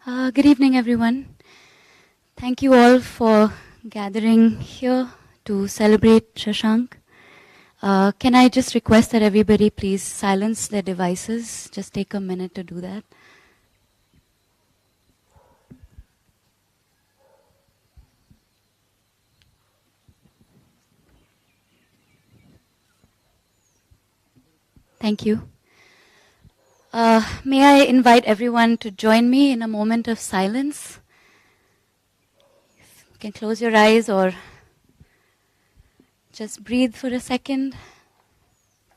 Good evening, everyone. Thank you all for gathering here to celebrate Shashank. Can I just request that everybody please silence their devices? Just take a minute to do that. Thank you. May I invite everyone to join me in a moment of silence? You can close your eyes or just breathe for a second.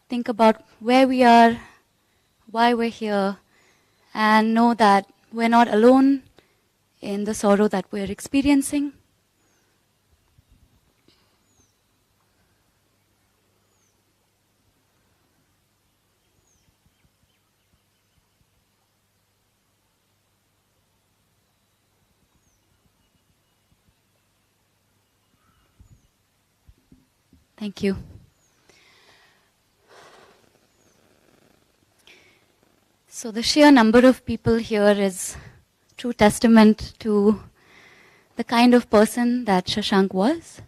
Think about where we are, why we're here, and know that we're not alone in the sorrow that we're experiencing. Thank you. So the sheer number of people here is true testament to the kind of person that Shashank was.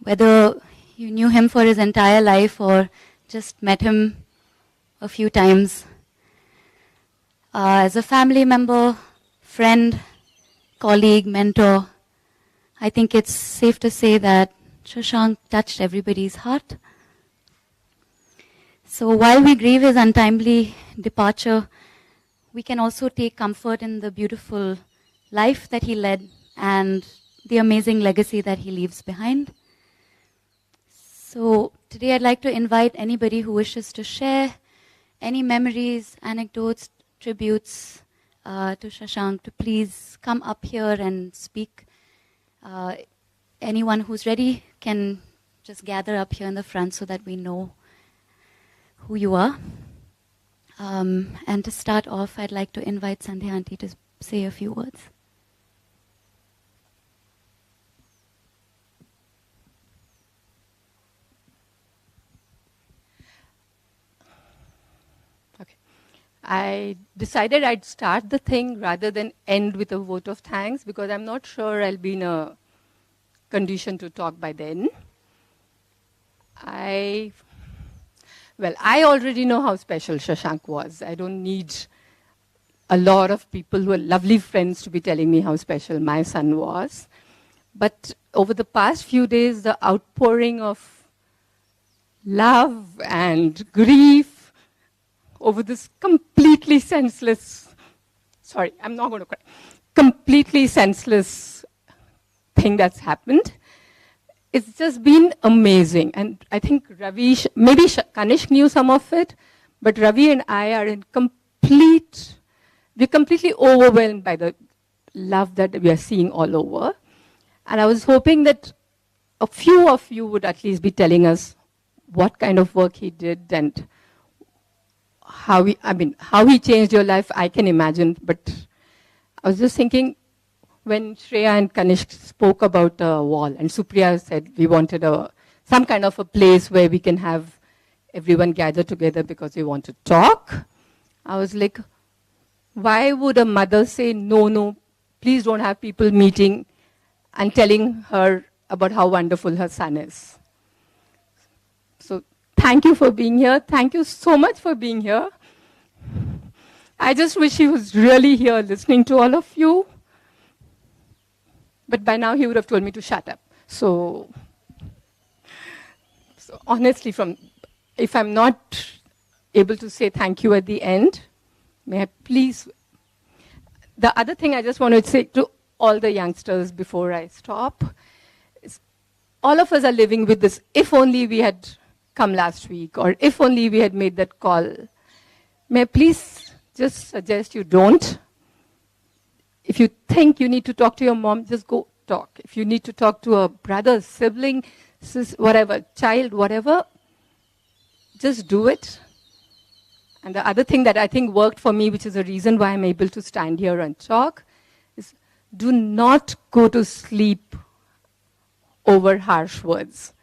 Whether you knew him for his entire life or just met him a few times, as a family member, friend, colleague, mentor, I think it's safe to say that Shashank touched everybody's heart. So while we grieve his untimely departure, we can also take comfort in the beautiful life that he led and the amazing legacy that he leaves behind. So today I'd like to invite anybody who wishes to share any memories, anecdotes, tributes to Shashank to please come up here and speak. Anyone who's ready can just gather up here in the front so that we know who you are. And to start off, I'd like to invite Sandhya Aunty to say a few words. Okay. I decided I'd start the thing rather than end with a vote of thanks because I'm not sure I'll be in a condition to talk by then. I already know how special Shashank was. I don't need a lot of people who are lovely friends to be telling me how special my son was. But over the past few days, the outpouring of love and grief over this completely senseless thing that's happened. It's just been amazing. And I think Ravi, maybe Kanishk knew some of it, but Ravi and I are we're completely overwhelmed by the love that we are seeing all over. And I was hoping that a few of you would at least be telling us what kind of work he did and how he changed your life, I can imagine. But I was just thinking, when Shreya and Kanishk spoke about a wall, and Supriya said we wanted some kind of a place where we can have everyone gather together because we want to talk, I was like, why would a mother say, no, please don't have people meeting and telling her about how wonderful her son is? So thank you for being here. Thank you so much for being here. I just wish he was really here listening to all of you. But by now he would have told me to shut up. So honestly, if I'm not able to say thank you at the end, may I please... The other thing I just want to say to all the youngsters before I stop is all of us are living with this, if only we had come last week, or if only we had made that call. May I please just suggest you don't? If you think you need to talk to your mom, just go talk. If you need to talk to a brother, sibling, whatever, child, whatever, just do it. And the other thing that I think worked for me, which is a reason why I'm able to stand here and talk, is do not go to sleep over harsh words.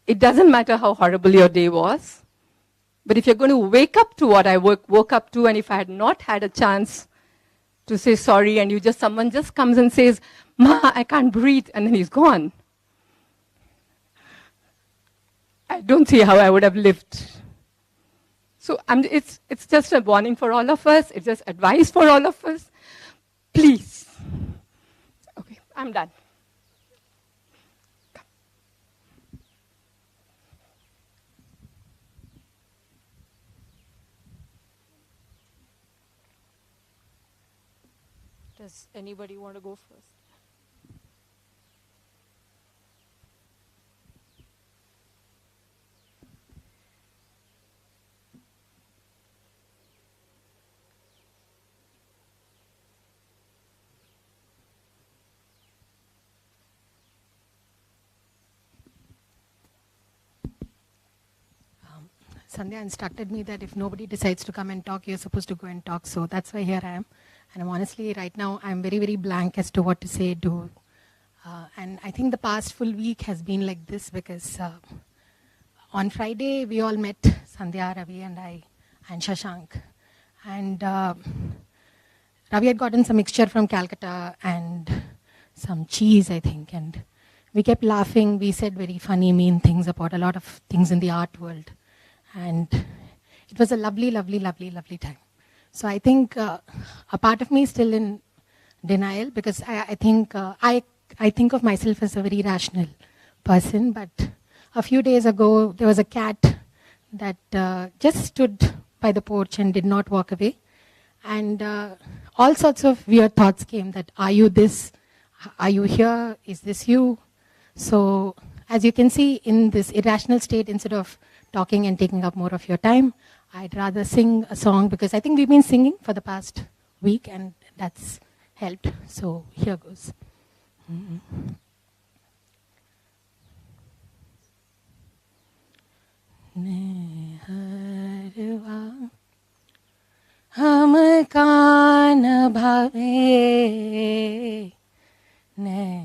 It doesn't matter how horrible your day was, but if you're going to wake up to what I woke up to, and if I had not had a chance to say sorry, and someone just comes and says, "Ma, I can't breathe," and then he's gone. I don't see how I would have lived. So it's just a warning for all of us. It's just advice for all of us. Please. Okay, I'm done. Does anybody want to go first? Sandhya instructed me that if nobody decides to come and talk, you're supposed to go and talk. So that's why here I am. And I'm honestly, right now, I'm very, very blank as to what to say, do. And I think the past full week has been like this because on Friday, we all met, Sandhya, Ravi, and I, and Shashank. And Ravi had gotten some mixture from Calcutta and some cheese, I think. And we kept laughing. We said very funny, mean things about a lot of things in the art world. And it was a lovely, lovely, lovely, lovely time. So I think a part of me is still in denial because I think I think of myself as a very rational person. But a few days ago, there was a cat that just stood by the porch and did not walk away. And all sorts of weird thoughts came that, are you this? Are you here? Is this you? So as you can see, in this irrational state, instead of talking and taking up more of your time, I'd rather sing a song because I think we've been singing for the past week and that's helped. So here goes. Neharva hum ka na bhave neharva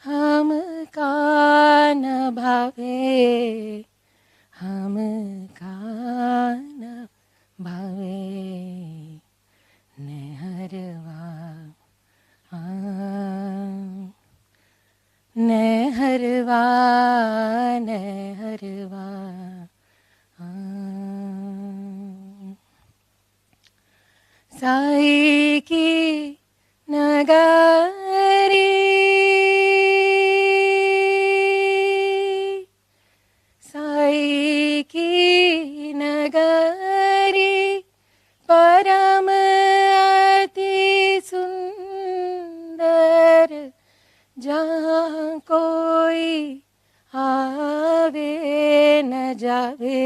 हम का न भावे हम का न भावे नेहरवा नेहरवा नेहरवा साई की नगरी की नगरी परम अति सुंदर जहाँ कोई आवे न जावे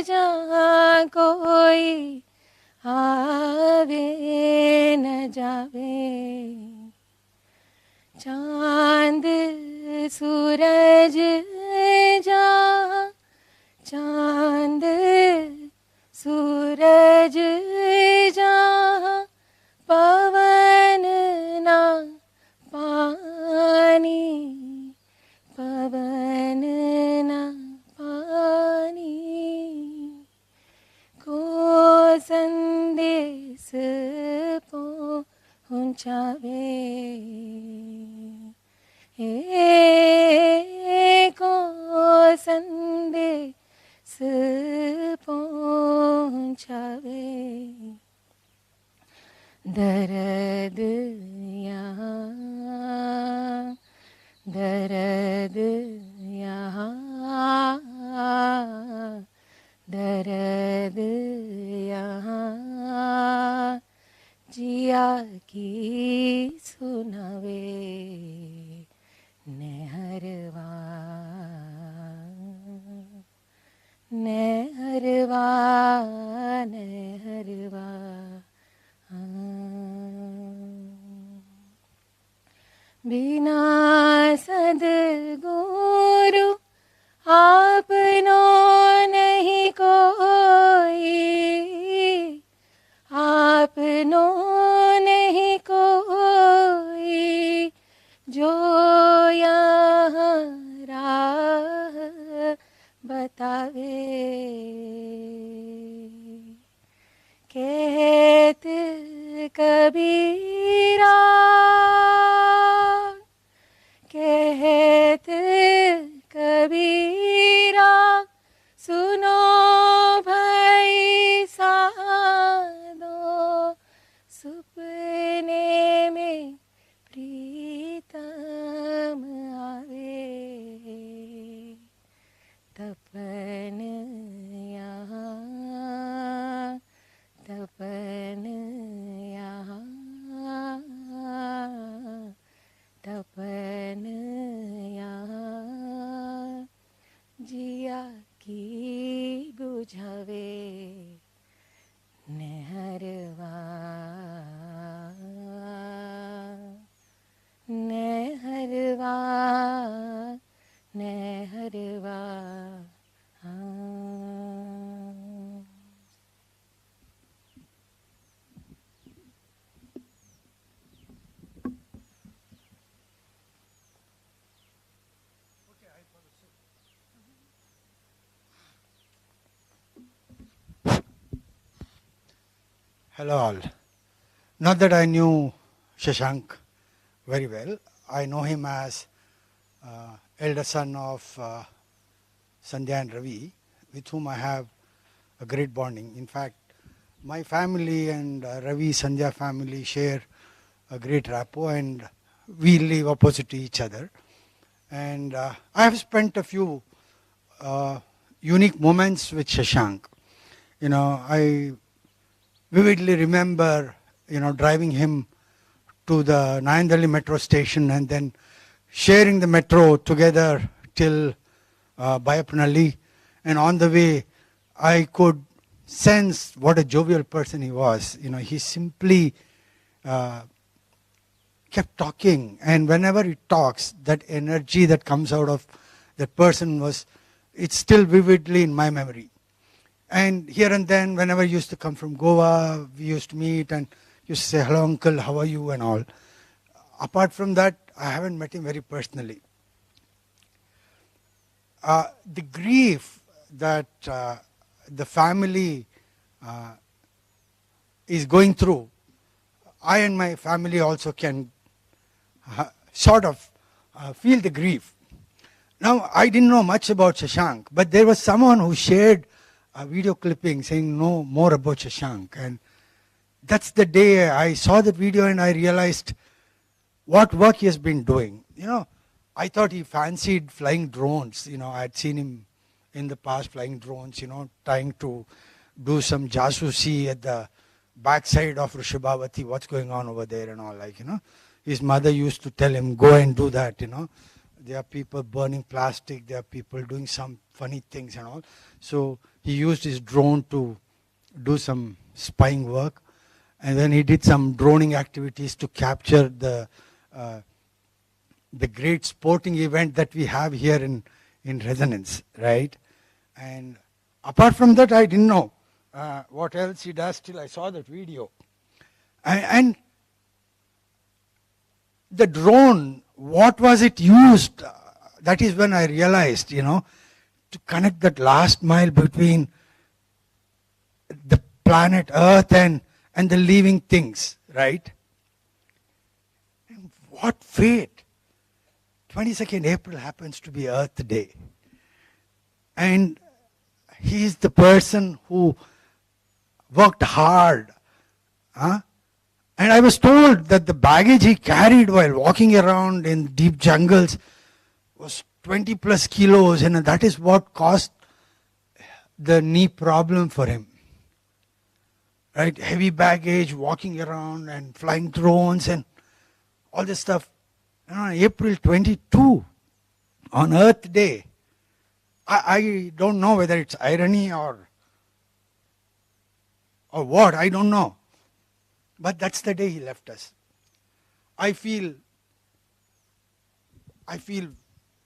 जहाँ कोई आवे न जावे चांद सूरज जहाँ चांद सूरज जहाँ पवन ना पानी पवन ना पानी को संदेश पहुँचावे को संदेश पहुँचावे दर्द यहाँ दर्द यहाँ दर्द यहाँ जिया की सुनावे नेहरवा नेहरवा नेहरवा बिना सद्गुरु आपनो नहीं कोई आपनो नहीं कोई जो यहाँ कबीरा कहते कबीरा सुनो भाई साधो सुपने में प्रीतम आवे तपन यहाँ तपन यहाँ तपन यहाँ जिया की बुझावे नहरवा नहरवा नहरवा Hello all. Not that I knew Shashank very well. I know him as elder son of Sandhya and Ravi, with whom I have a great bonding. In fact, my family and Ravi Sandhya family share a great rapport, and we live opposite to each other. And I have spent a few unique moments with Shashank. I vividly remember, driving him to the Nayandalli metro station and then sharing the metro together till Bayapanalli. And on the way, I could sense what a jovial person he was. He simply kept talking. And whenever he talks, that energy that comes out of that person it's still vividly in my memory. And here and then, whenever he used to come from Goa, we used to meet and used to say, hello uncle, how are you and all. Apart from that, I haven't met him very personally. The grief that the family is going through, I and my family also can sort of feel the grief. Now, I didn't know much about Shashank, but there was someone who shared a video clipping saying no more about Shashank. And that's the day I saw that video and I realized what work he has been doing. I thought he fancied flying drones. I had seen him in the past flying drones, trying to do some jasusi at the backside of Rishabhavati, what's going on over there and all, His mother used to tell him, go and do that, There are people burning plastic, there are people doing some funny things and all. So he used his drone to do some spying work. And then he did some droning activities to capture the great sporting event that we have here in Resonance, right? And apart from that, I didn't know what else he does till I saw that video. And the drone, what was it used? That is when I realized, to connect that last mile between the planet Earth and the living things, right? And what fate! 22nd April happens to be Earth Day. And he is the person who worked hard. And I was told that the baggage he carried while walking around in deep jungles was 20 plus kilos, and that is what caused the knee problem for him. Right? Heavy baggage, walking around and flying drones and all this stuff. And on April 22, on Earth Day, I don't know whether it's irony or what, I don't know. But that's the day he left us. I feel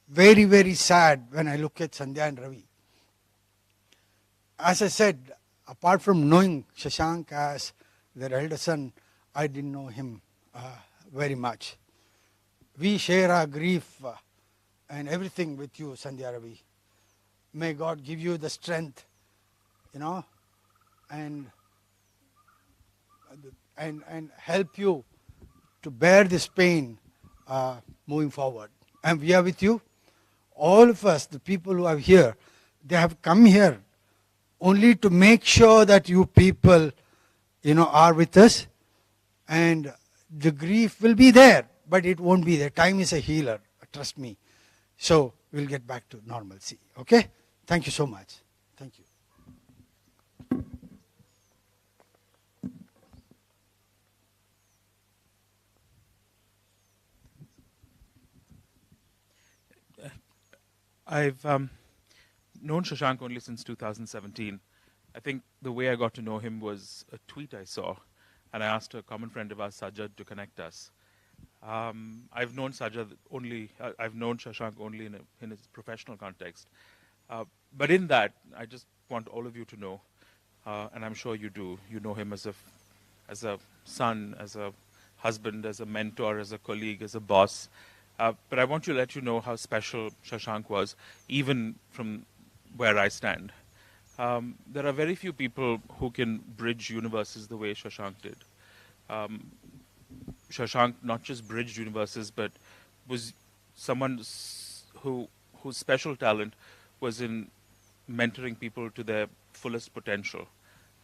very, very sad when I look at Sandhya and Ravi. As I said, apart from knowing Shashank as their elder son, I didn't know him very much. We share our grief and everything with you, Sandhya Ravi. May God give you the and help you to bear this pain moving forward. And we are with you. All of us, the people who are here, they have come here only to make sure that you people, are with us. And the grief will be there, but it won't be there. Time is a healer, trust me. So we'll get back to normalcy. Okay? Thank you so much. Thank you. I've known Shashank only since 2017. I think the way I got to know him was a tweet I saw, and I asked a common friend of ours, Sajjad, to connect us. I've known Sajjad only. I've known Shashank only in his professional context, but in that, I just want all of you to know, and I'm sure you do. You know him as a son, as a husband, as a mentor, as a colleague, as a boss. But I want to let you know how special Shashank was, even from where I stand. There are very few people who can bridge universes the way Shashank did. Shashank not just bridged universes, but was someone whose special talent was in mentoring people to their fullest potential,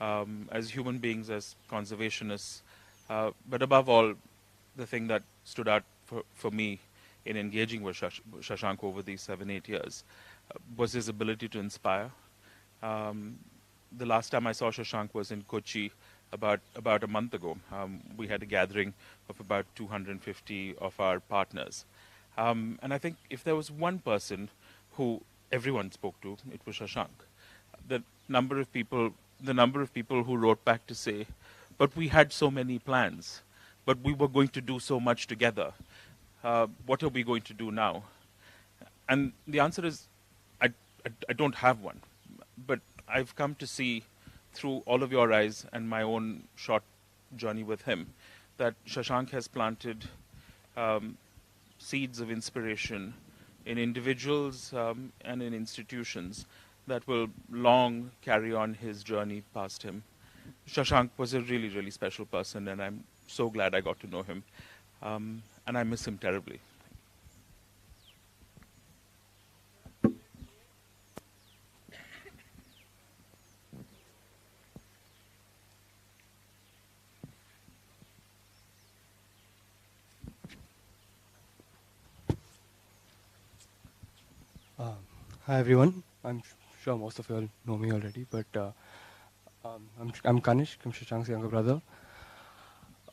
as human beings, as conservationists. But above all, the thing that stood out for me in engaging with Shashank over these 7-8 years was his ability to inspire. The last time I saw Shashank was in Kochi about a month ago. We had a gathering of about 250 of our partners. And I think if there was one person who everyone spoke to, it was Shashank. The number of people who wrote back to say, but we had so many plans, but we were going to do so much together. What are we going to do now? And the answer is, I don't have one. But I've come to see through all of your eyes and my own short journey with him that Shashank has planted seeds of inspiration in individuals and in institutions that will long carry on his journey past him. Shashank was a really, really special person, and I'm so glad I got to know him. And I miss him terribly. Hi everyone. I'm sure most of you all know me already, but I'm Kanish, I'm Shashank's younger brother.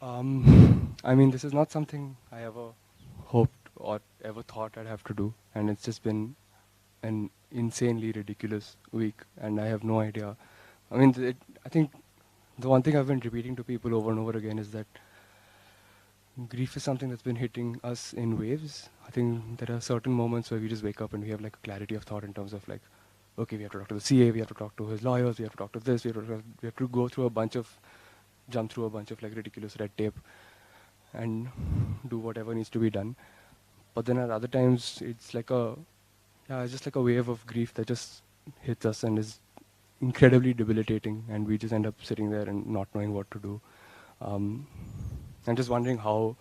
I mean, this is not something I ever hoped or ever thought I'd have to do, and it's just been an insanely ridiculous week, and I have no idea. I mean, I think the one thing I've been repeating to people over and over again is that grief is something that's been hitting us in waves. I think there are certain moments where we just wake up and we have like a clarity of thought in terms of like, okay, we have to talk to the CA, we have to talk to his lawyers, we have to talk to this, we have to go through jump through a bunch of like ridiculous red tape and do whatever needs to be done. But then at other times, it's just like a wave of grief that just hits us and is incredibly debilitating, and we just end up sitting there and not knowing what to do. I'm just wondering how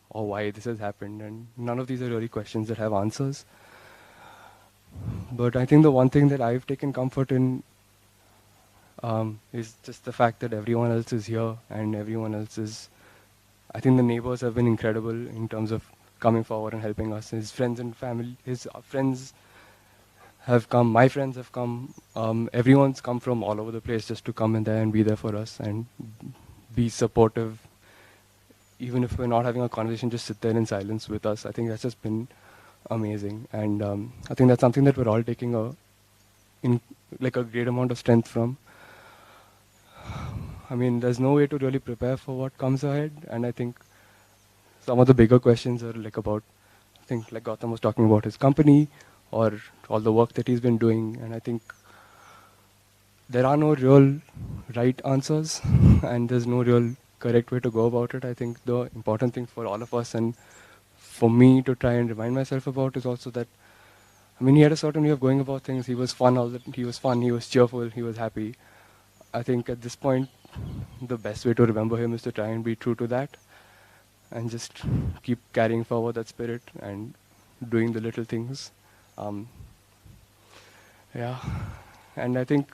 or why this has happened, and none of these are really questions that have answers. But I think the one thing that I've taken comfort in is just the fact that everyone else is here and everyone else is... I think the neighbors have been incredible in terms of coming forward and helping us. His friends and family, his friends have come, my friends have come, everyone's come from all over the place just to come in there and be there for us and be supportive. Even if we're not having a conversation, just sit there in silence with us. I think that's just been amazing. And I think that's something that we're all taking a great amount of strength from. I mean, there's no way to really prepare for what comes ahead. And I think some of the bigger questions are like about, I think like Gautam was talking about his company or all the work that he's been doing. And I think there are no real right answers and there's no real correct way to go about it. I think the important thing for all of us and for me to try and remind myself about is also that, I mean, he had a certain way of going about things. He was fun, he was cheerful, he was happy. I think at this point, the best way to remember him is to try and be true to that, and just keep carrying forward that spirit and doing the little things. Um, yeah, and I think,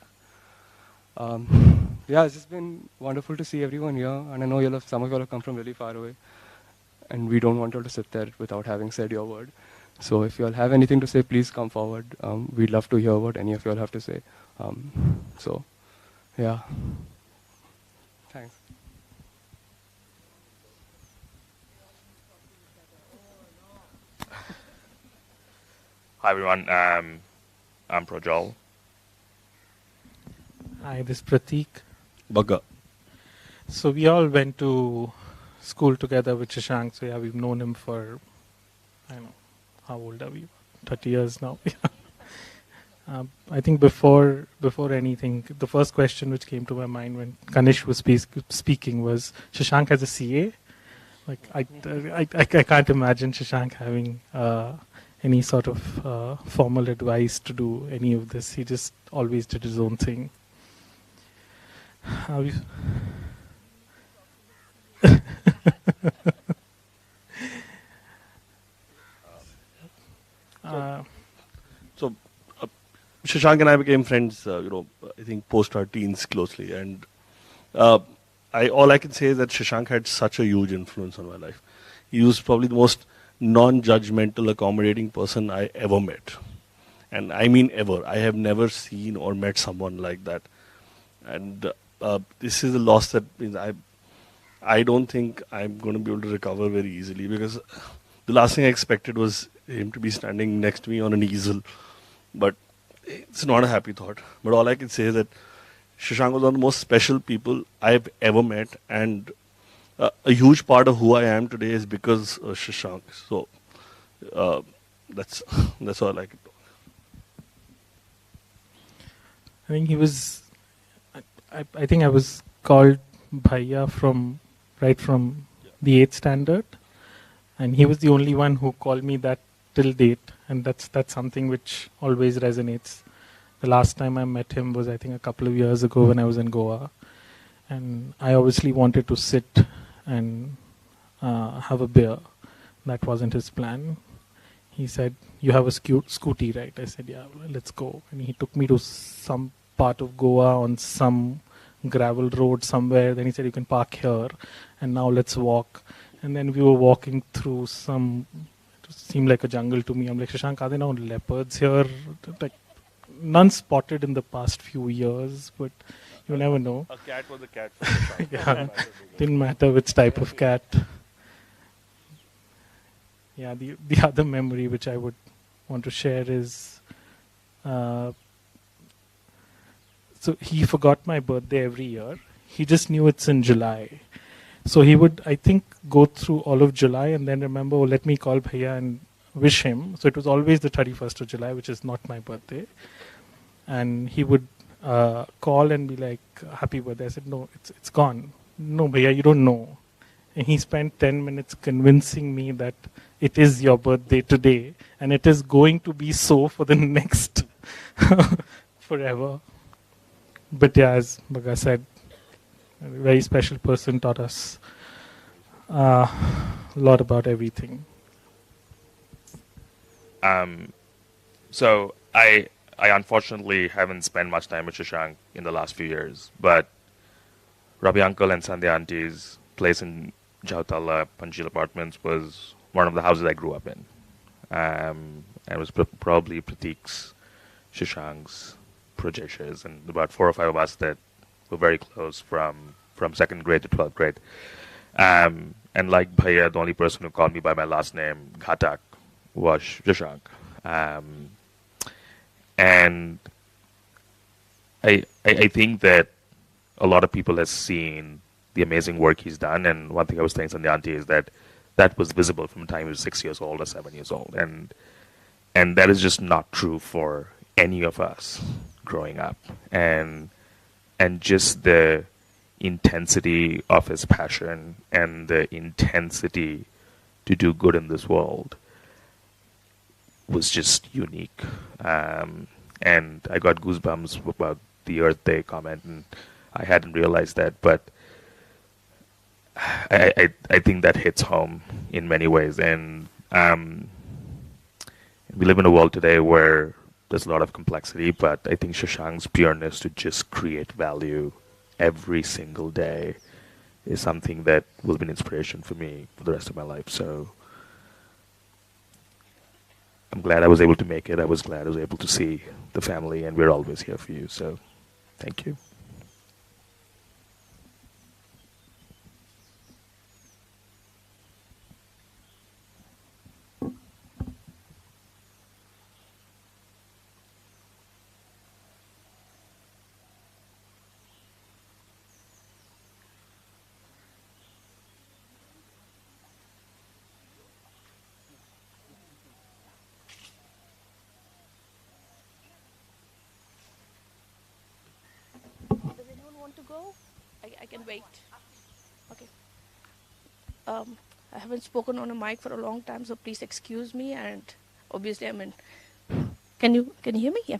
yeah, it's just been wonderful to see everyone here, and I know some of you all have come from really far away, and we don't want you all to sit there without having said your word. So if you all have anything to say, please come forward. We'd love to hear what any of you all have to say. So, yeah. Thanks. Hi everyone, I'm Projal. Hi, this is Prateek. Bugga. So we all went to school together with Shashank. So yeah, we've known him for, I don't know, how old are we? 30 years now. I think before anything, the first question which came to my mind when Kanish was speaking was, Shashank has a CA? Like I can't imagine Shashank having any sort of formal advice to do any of this. He just always did his own thing. So Shashank and I became friends, I think post our teens closely. And all I can say is that Shashank had such a huge influence on my life. He was probably the most non-judgmental, accommodating person I ever met. And I mean ever. I have never seen or met someone like that. And this is a loss that means I don't think I'm going to be able to recover very easily, because the last thing I expected was him to be standing next to me on an easel. But it's not a happy thought. But all I can say is that Shashank was one of the most special people I've ever met, and a huge part of who I am today is because of Shashank. So that's all I can talk. I think he was. I think I was called Bhaiya right from the 8th standard, and he was the only one who called me that till date, and that's something which always resonates. The last time I met him was, I think, a couple of years ago when I was in Goa, and I obviously wanted to sit and have a beer. That wasn't his plan. He said, "You have a scooty, right?" I said, "Yeah, let's go." And he took me to some part of Goa on some gravel road somewhere. Then he said, "You can park here, and now let's walk." And then we were walking through it seemed like a jungle to me. I'm like, "Shashank, are there no leopards here?" Like, none spotted in the past few years, but you never know. A cat was a cat. Yeah, didn't matter which type of cat. Yeah, the other memory which I would want to share is, so he forgot my birthday every year. He just knew it's in July. So he would, I think, go through all of July and then remember, oh, let me call Bhaiya and wish him. So it was always the 31st of July, which is not my birthday. And he would call and be like, "Happy birthday." I said, "No, it's gone." "No, Bhaiya, you don't know." And he spent 10 minutes convincing me that it is your birthday today, and it is going to be so for the next forever. But yeah, as Bhaga said, a very special person, taught us a lot about everything. So I unfortunately haven't spent much time with Shashank in the last few years, but Rabi Uncle and Sandhya Auntie's place in Jautala, Panjil Apartments was one of the houses I grew up in. And it was probably Prateek's, Shashank's, Prajesh's, and about 4 or 5 of us that were very close from 2nd grade to 12th grade. And like Bhaiya, the only person who called me by my last name, Ghatak, was Shashank. And I think that a lot of people have seen the amazing work he's done. And one thing I was saying to the auntie is that was visible from the time he was 6 years old or 7 years old. And that is just not true for any of us growing up. And just the intensity of his passion and the intensity to do good in this world was just unique. And I got goosebumps about the Earth Day comment. And I hadn't realized that, but I think that hits home in many ways. And we live in a world today where there's a lot of complexity, but I think Shashank's pureness to just create value every single day is something that will be an inspiration for me for the rest of my life. So I'm glad I was able to make it. I was glad I was able to see the family, and we're always here for you. So thank you. Does anyone want to go? I can wait. Okay. I haven't spoken on a mic for a long time, so please excuse me. And obviously, I'm in. Can you hear me? Yeah.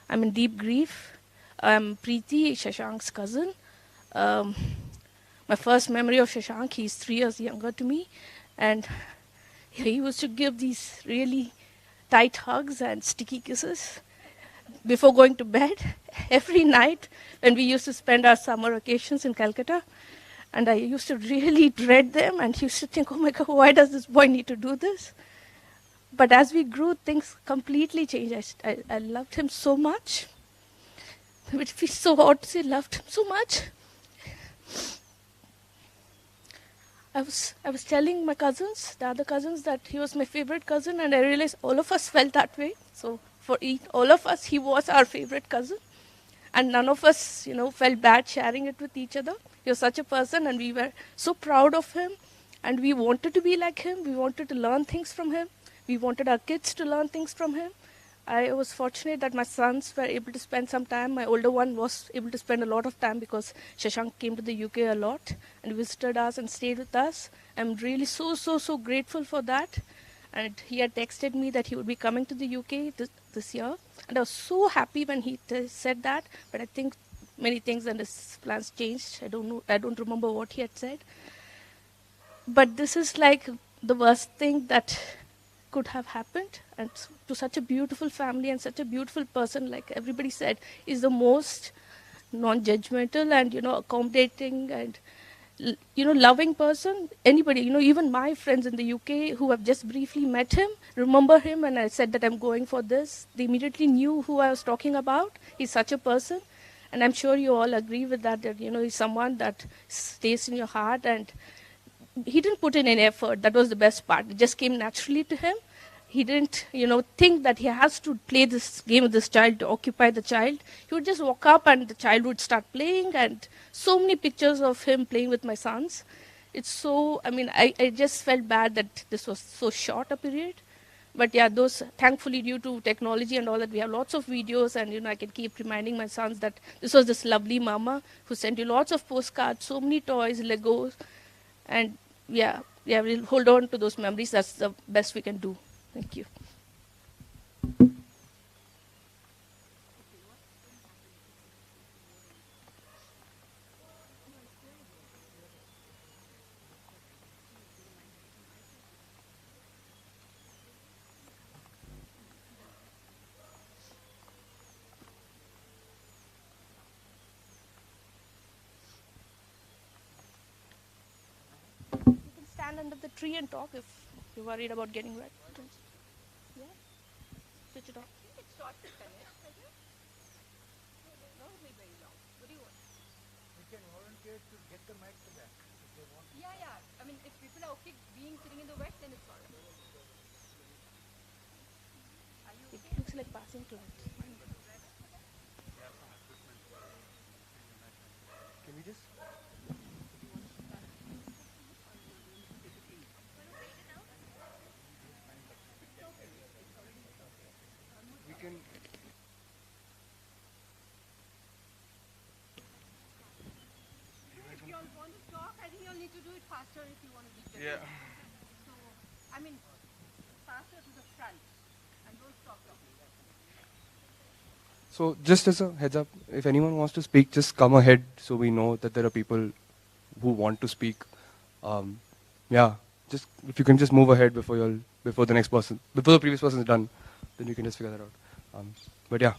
I'm in deep grief. I'm Preeti, Shashank's cousin. My first memory of Shashank, he's 3 years younger to me, and he used to give these really tight hugs and sticky kisses before going to bed every night when we used to spend our summer vacations in Calcutta. And I used to really dread them and used to think, oh my God, why does this boy need to do this? But as we grew, things completely changed. I loved him so much. It feels so odd to say loved him so much. I was telling my cousins, the other cousins, that he was my favorite cousin, and I realized all of us felt that way. So for all of us, he was our favorite cousin. And none of us, felt bad sharing it with each other. He was such a person, and we were so proud of him. And we wanted to be like him. We wanted to learn things from him. We wanted our kids to learn things from him. I was fortunate that my sons were able to spend some time. My older one was able to spend a lot of time because Shashank came to the UK a lot and visited us and stayed with us. I'm really so grateful for that. And he had texted me that he would be coming to the UK this year. And I was so happy when he said that. But I think many things and his plans changed. I don't know. I don't remember what he had said. But this is like the worst thing that could have happened. And to such a beautiful family and such a beautiful person, like everybody said, is the most non-judgmental and, accommodating and loving person. Anybody, even my friends in the UK who have just briefly met him, remember him, and I said that I'm going for this. They immediately knew who I was talking about. He's such a person. And I'm sure you all agree with that, he's someone that stays in your heart. And he didn't put in any effort. That was the best part. It just came naturally to him. He didn't, think that he has to play this game with this child to occupy the child. He would just walk up and the child would start playing, and so many pictures of him playing with my sons. It's so, I just felt bad that this was so short a period. But yeah, those, thankfully, due to technology and all that, we have lots of videos, and, I can keep reminding my sons that this was this lovely mama who sent you lots of postcards, so many toys, Legos, and yeah, we'll hold on to those memories. That's the best we can do. Thank you. You can stand under the tree and talk if you're worried about getting wet. Yeah? Switch it off. It looks like passing to it. Can we just? We can. If you all want to talk, I think you'll need to do it faster if you want to be better. Yeah. So, faster to the front, and don't stop talking. So just as a heads up, if anyone wants to speak, just come ahead so we know that there are people who want to speak. Yeah, just if you can just move ahead before the next person, before the previous person is done, then you can just figure that out. But yeah.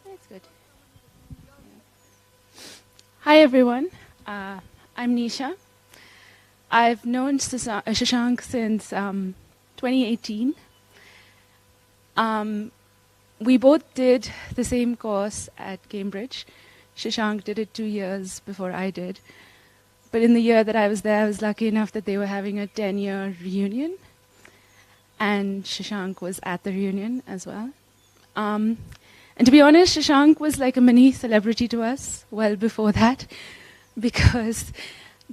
That's good. Hi everyone, I'm Nisha. I've known Shashank since 2018. We both did the same course at Cambridge. Shashank did it 2 years before I did. But in the year that I was there, I was lucky enough that they were having a 10-year reunion. And Shashank was at the reunion as well. And to be honest, Shashank was like a mini celebrity to us well before that, because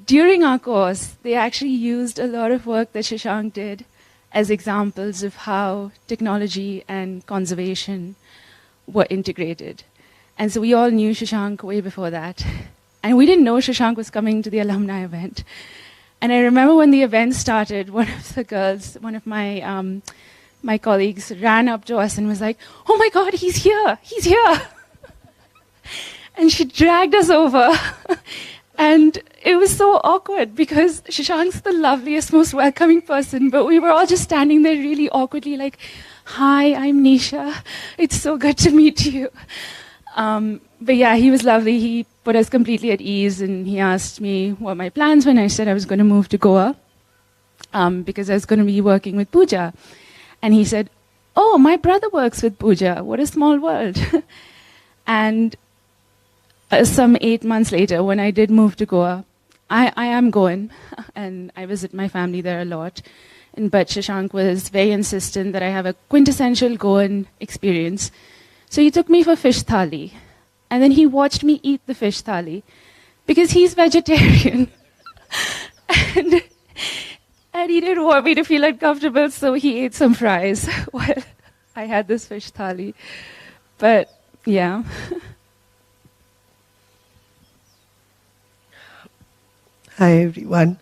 during our course, they actually used a lot of work that Shashank did as examples of how technology and conservation were integrated. And so we all knew Shashank way before that. And we didn't know Shashank was coming to the alumni event. And I remember when the event started, one of the girls, one of my colleagues ran up to us and was like, "Oh my God, he's here, he's here." And she dragged us over. And it was so awkward because Shashank's the loveliest, most welcoming person, but we were all just standing there really awkwardly like, "Hi, I'm Nisha. It's so good to meet you." But yeah, he was lovely. He put us completely at ease and he asked me what my plans were, and I said I was going to move to Goa because I was going to be working with Pooja. And he said, "Oh, my brother works with Pooja. What a small world." And some 8 months later, when I did move to Goa, I am Goan, and I visit my family there a lot. But Shashank was very insistent that I have a quintessential Goan experience. So he took me for fish thali. And then he watched me eat the fish thali because he's vegetarian. And he didn't want me to feel uncomfortable, so he ate some fries while I had this fish thali. But yeah. Hi everyone.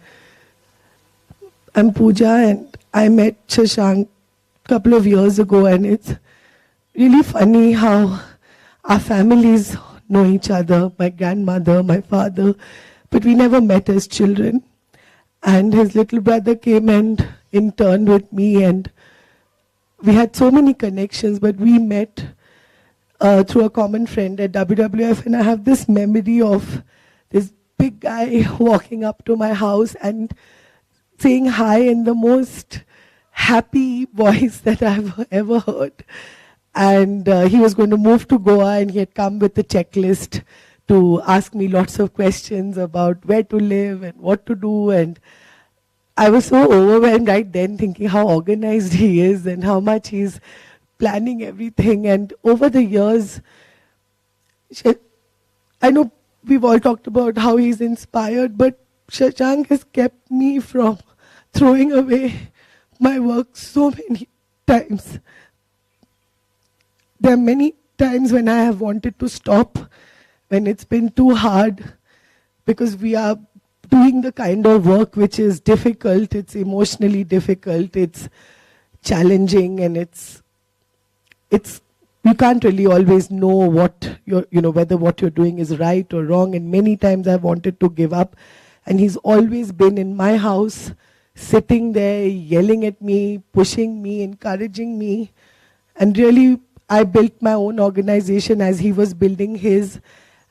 I'm Pooja and I met Shashank a couple of years ago, and it's really funny how our families know each other, my grandmother, my father, but we never met as children. And his little brother came and interned with me, and we had so many connections, but we met through a common friend at WWF, and I have this memory of this big guy walking up to my house and saying hi in the most happy voice that I've ever heard. And he was going to move to Goa, and he had come with a checklist to ask me lots of questions about where to live and what to do. And I was so overwhelmed right then, thinking how organized he is and how much he's planning everything. And over the years, I know we've all talked about how he's inspired, but Shashank has kept me from throwing away my work so many times. There are many times when I have wanted to stop, when it's been too hard, because we are doing the kind of work which is difficult, it's emotionally difficult, it's challenging, and it's you can't really always know what whether what you're doing is right or wrong. And many times I've wanted to give up, and he's always been in my house, sitting there, yelling at me, pushing me, encouraging me. And really, I built my own organization as he was building his,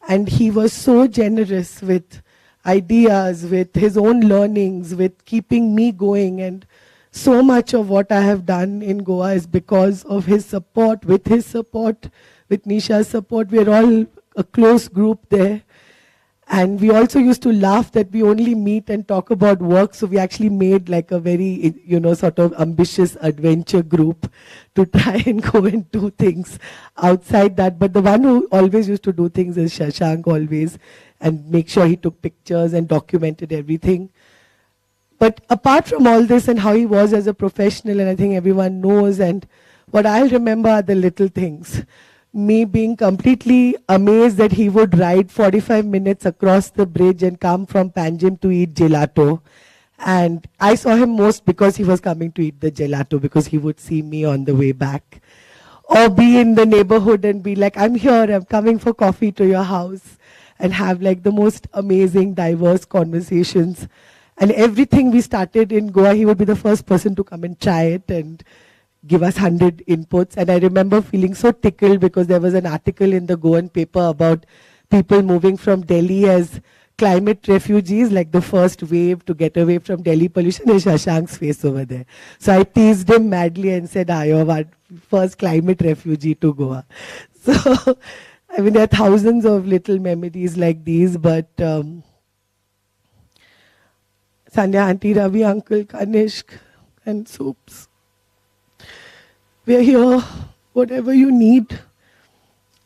and he was so generous with ideas, with his own learnings, with keeping me going. And so much of what I have done in Goa is because of his support, with Nisha's support. We're all a close group there. And we also used to laugh that we only meet and talk about work, so we actually made like a very, sort of ambitious adventure group to try and go and do things outside that. But the one who always used to do things is Shashank always. and make sure he took pictures and documented everything. But apart from all this and how he was as a professional, and I think everyone knows, and what I'll remember are the little things. Me being completely amazed that he would ride 45 minutes across the bridge and come from Panjim to eat gelato. And I saw him most because he was coming to eat the gelato, because he would see me on the way back. Or be in the neighborhood and be like, I'm here, I'm coming for coffee to your house, and have like the most amazing, diverse conversations. And everything we started in Goa, he would be the first person to come and try it and give us 100 inputs. And I remember feeling so tickled because there was an article in the Goan paper about people moving from Delhi as climate refugees, like the first wave to get away from Delhi pollution. There's Shashank's face over there. So I teased him madly and said, you're our first climate refugee to Goa. So, I mean, there are thousands of little memories like these, but Sandhya Auntie, Ravi Uncle, Kanishk, and Soups. We're here, whatever you need.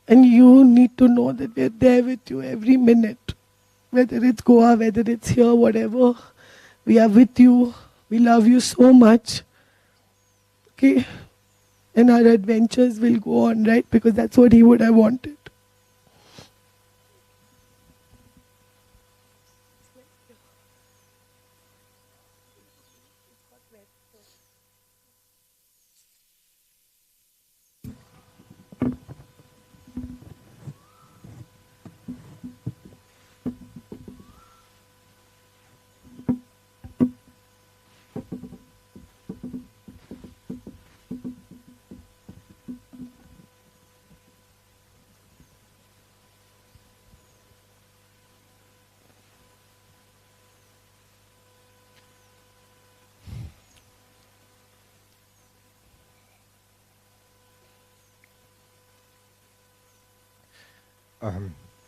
And you need to know that we're there with you every minute. Whether it's Goa, whether it's here, whatever. We are with you. We love you so much. Okay? And our adventures will go on, right? Because that's what he would have wanted.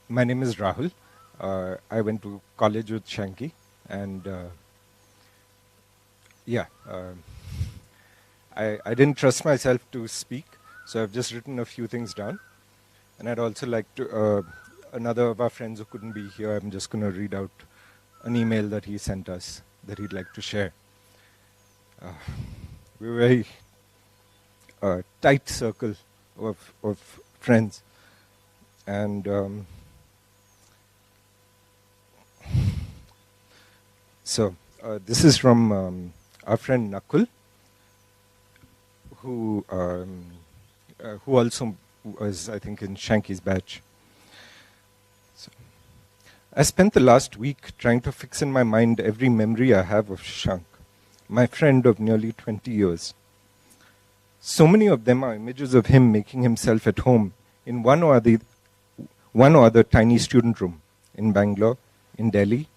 My name is Rahul. I went to college with Shanky, and I didn't trust myself to speak, so I've just written a few things down. And I'd also like to, another of our friends who couldn't be here, I'm just going to read out an email that he sent us that he'd like to share. We're a very tight circle of friends. And so this is from our friend Nakul, who also was, I think, in Shanky's batch. So, I spent the last week trying to fix in my mind every memory I have of Shashank, my friend of nearly 20 years. So many of them are images of him making himself at home in one or other tiny student room in Bangalore, in Delhi,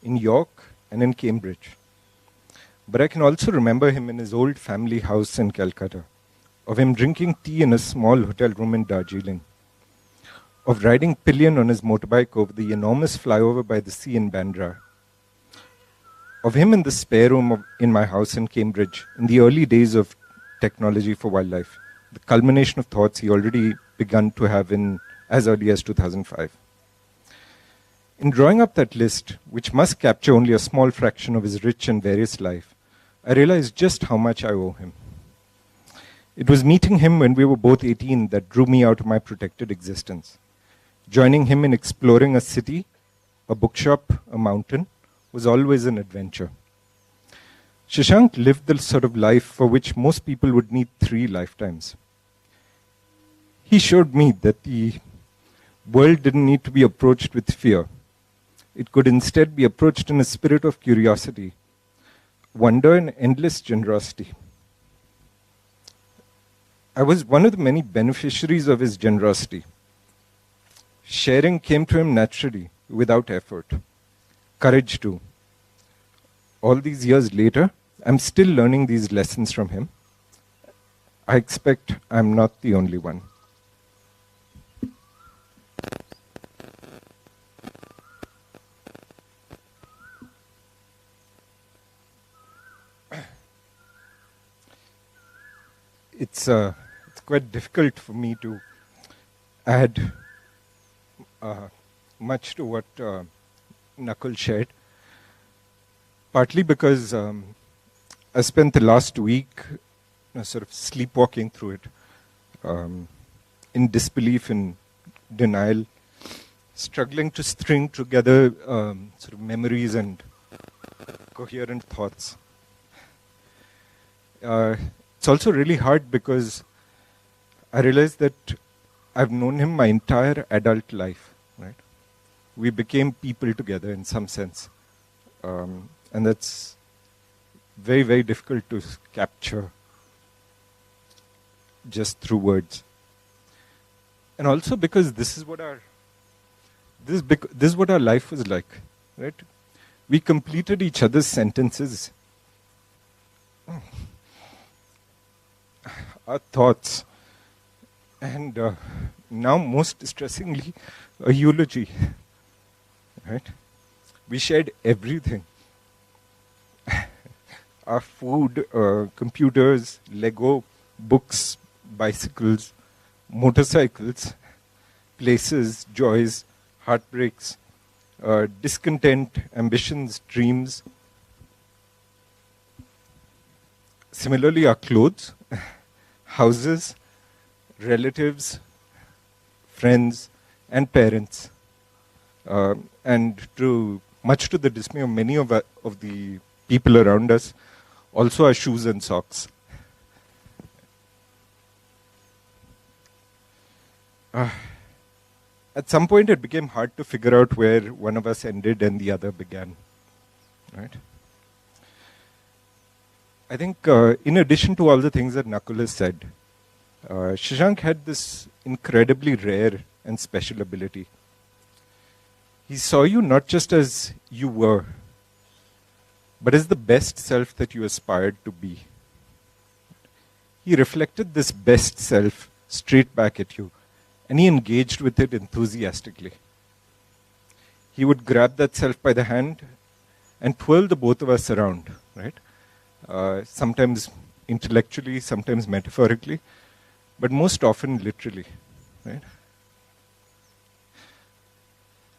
in York, and in Cambridge. But I can also remember him in his old family house in Calcutta, of him drinking tea in a small hotel room in Darjeeling, of riding pillion on his motorbike over the enormous flyover by the sea in Bandra, of him in the spare room in my house in Cambridge in the early days of technology for wildlife, the culmination of thoughts he already begun to have in as early as 2005. In drawing up that list, which must capture only a small fraction of his rich and various life, I realized just how much I owe him. It was meeting him when we were both 18 that drew me out of my protected existence. Joining him in exploring a city, a bookshop, a mountain, was always an adventure. Shashank lived the sort of life for which most people would need 3 lifetimes. He showed me that the world didn't need to be approached with fear. It could instead be approached in a spirit of curiosity, wonder, and endless generosity. I was one of the many beneficiaries of his generosity. Sharing came to him naturally, without effort. Courage too. All these years later, I'm still learning these lessons from him. I expect I'm not the only one. It's quite difficult for me to add much to what Nakul shared. Partly because I spent the last week sort of sleepwalking through it, in disbelief, in denial, struggling to string together sort of memories and coherent thoughts. It's also really hard because I realized that I've known him my entire adult life, right? We became people together in some sense. And that's very, very difficult to capture just through words. And also because this is what our life was like, right? We completed each other's sentences, our thoughts, and now most distressingly, a eulogy, right? We shared everything. Our food, computers, Lego, books, bicycles, motorcycles, places, joys, heartbreaks, discontent, ambitions, dreams. Similarly, our clothes, houses, relatives, friends, and parents. And much to the dismay of many of the people around us, also our shoes and socks. At some point, it became hard to figure out where one of us ended and the other began. Right? I think, in addition to all the things that Nakul has said, Shashank had this incredibly rare and special ability. He saw you not just as you were, but as the best self that you aspired to be. He reflected this best self straight back at you, and he engaged with it enthusiastically. He would grab that self by the hand and twirl the both of us around, right? Sometimes intellectually, sometimes metaphorically, but most often literally, right?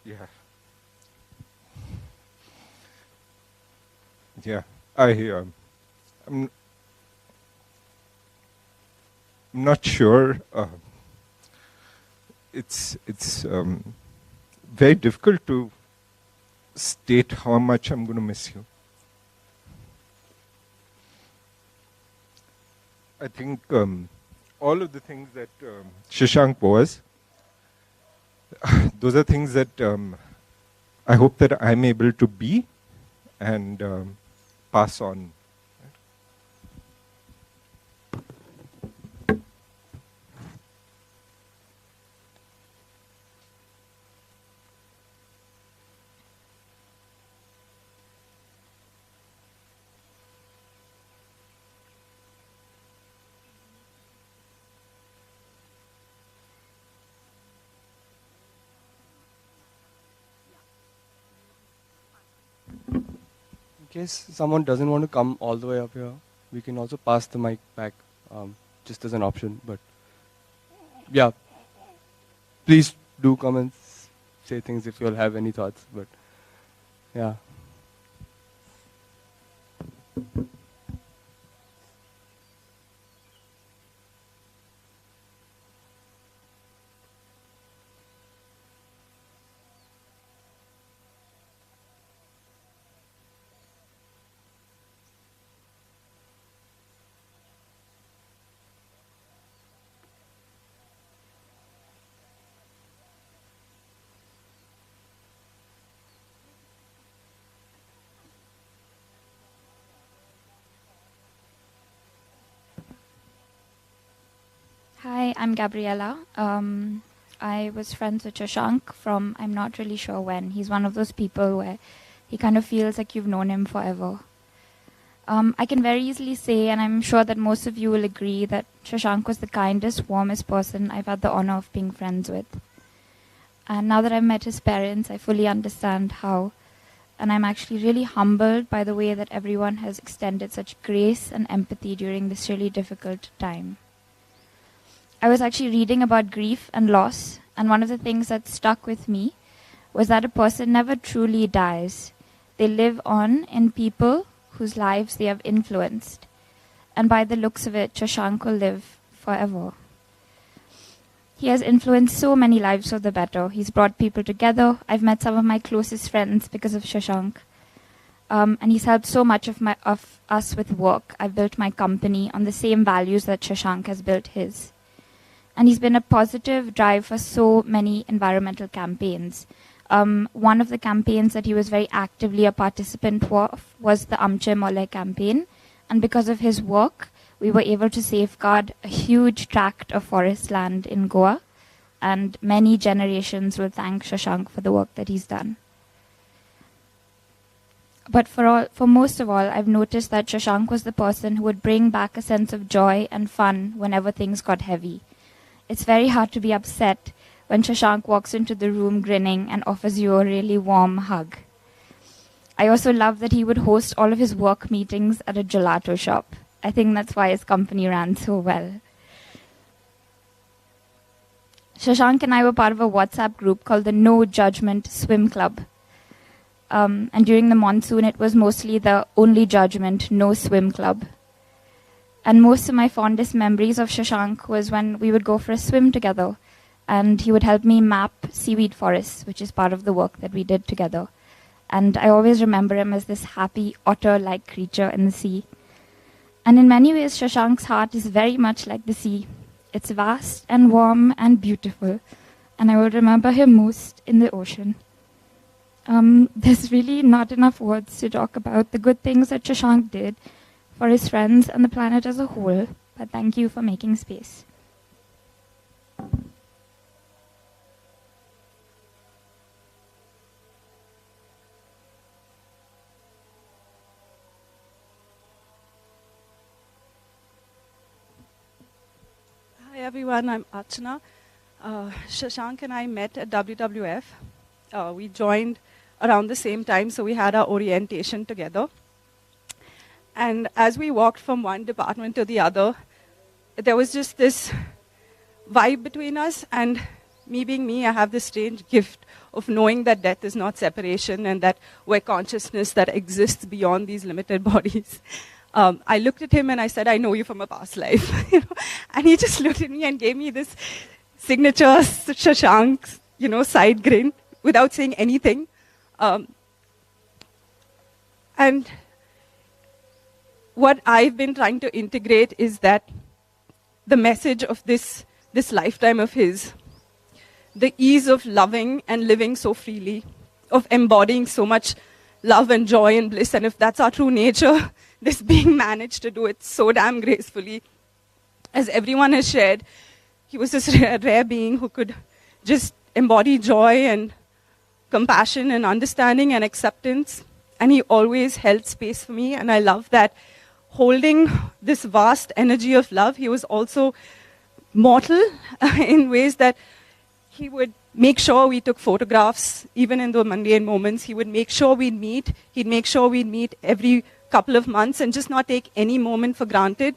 Yeah. Yeah, I'm not sure. It's very difficult to state how much I'm going to miss you. I think all of the things that Shashank was, those are things that I hope that I'm able to be and pass on. In case someone doesn't want to come all the way up here, we can also pass the mic back, just as an option. But yeah, please do come and say things if you'll have any thoughts. But yeah. Hi, I'm Gabriella. I was friends with Shashank from I'm not really sure when. He's one of those people where he kind of feels like you've known him forever. I can very easily say, and I'm sure that most of you will agree, that Shashank was the kindest, warmest person I've had the honor of being friends with. And now that I've met his parents, I fully understand how. And I'm actually really humbled by the way that everyone has extended such grace and empathy during this really difficult time. I was actually reading about grief and loss, and one of the things that stuck with me was that a person never truly dies. They live on in people whose lives they have influenced. And by the looks of it, Shashank will live forever. He has influenced so many lives for the better. He's brought people together. I've met some of my closest friends because of Shashank. And he's helped so much of us with work. I've built my company on the same values that Shashank has built his. And he's been a positive drive for so many environmental campaigns. One of the campaigns that he was very actively a participant of was the Amche Mole campaign. And because of his work, we were able to safeguard a huge tract of forest land in Goa. And many generations will thank Shashank for the work that he's done. But for most of all, I've noticed that Shashank was the person who would bring back a sense of joy and fun whenever things got heavy. It's very hard to be upset when Shashank walks into the room grinning and offers you a really warm hug. I also love that he would host all of his work meetings at a gelato shop. I think that's why his company ran so well. Shashank and I were part of a WhatsApp group called the No Judgment Swim Club. And during the monsoon, it was mostly the Only Judgment, No Swim Club. And most of my fondest memories of Shashank was when we would go for a swim together. And he would help me map seaweed forests, which is part of the work that we did together. And I always remember him as this happy otter-like creature in the sea. And in many ways, Shashank's heart is very much like the sea. It's vast and warm and beautiful. And I will remember him most in the ocean. There's really not enough words to talk about the good things that Shashank did for his friends and the planet as a whole. But thank you for making space. Hi everyone, I'm Archana. Shashank and I met at WWF. We joined around the same time, so we had our orientation together. And as we walked from one department to the other, there was just this vibe between us. And me being me, I have this strange gift of knowing that death is not separation and that we're consciousness that exists beyond these limited bodies. I looked at him and I said, I know you from a past life. And he just looked at me and gave me this signature Shashank, side grin without saying anything. And what I've been trying to integrate is that the message of this lifetime of his, the ease of loving and living so freely, of embodying so much love and joy and bliss, and if that's our true nature, this being managed to do it so damn gracefully. As everyone has shared, he was this rare being who could just embody joy and compassion and understanding and acceptance. And he always held space for me. And I love that holding this vast energy of love, he was also mortal in ways that he would make sure we took photographs, even in the mundane moments. He would make sure we'd meet. He'd make sure we'd meet every couple of months and just not take any moment for granted.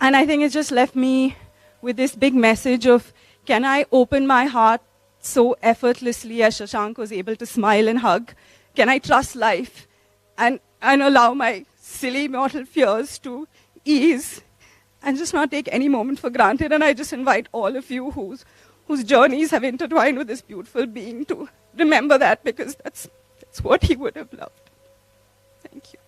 And I think it just left me with this big message of, can I open my heart so effortlessly as Shashank was able to smile and hug? Can I trust life and allow my silly mortal fears to ease and just not take any moment for granted? And I just invite all of you whose journeys have intertwined with this beautiful being to remember that, because that's what he would have loved. Thank you.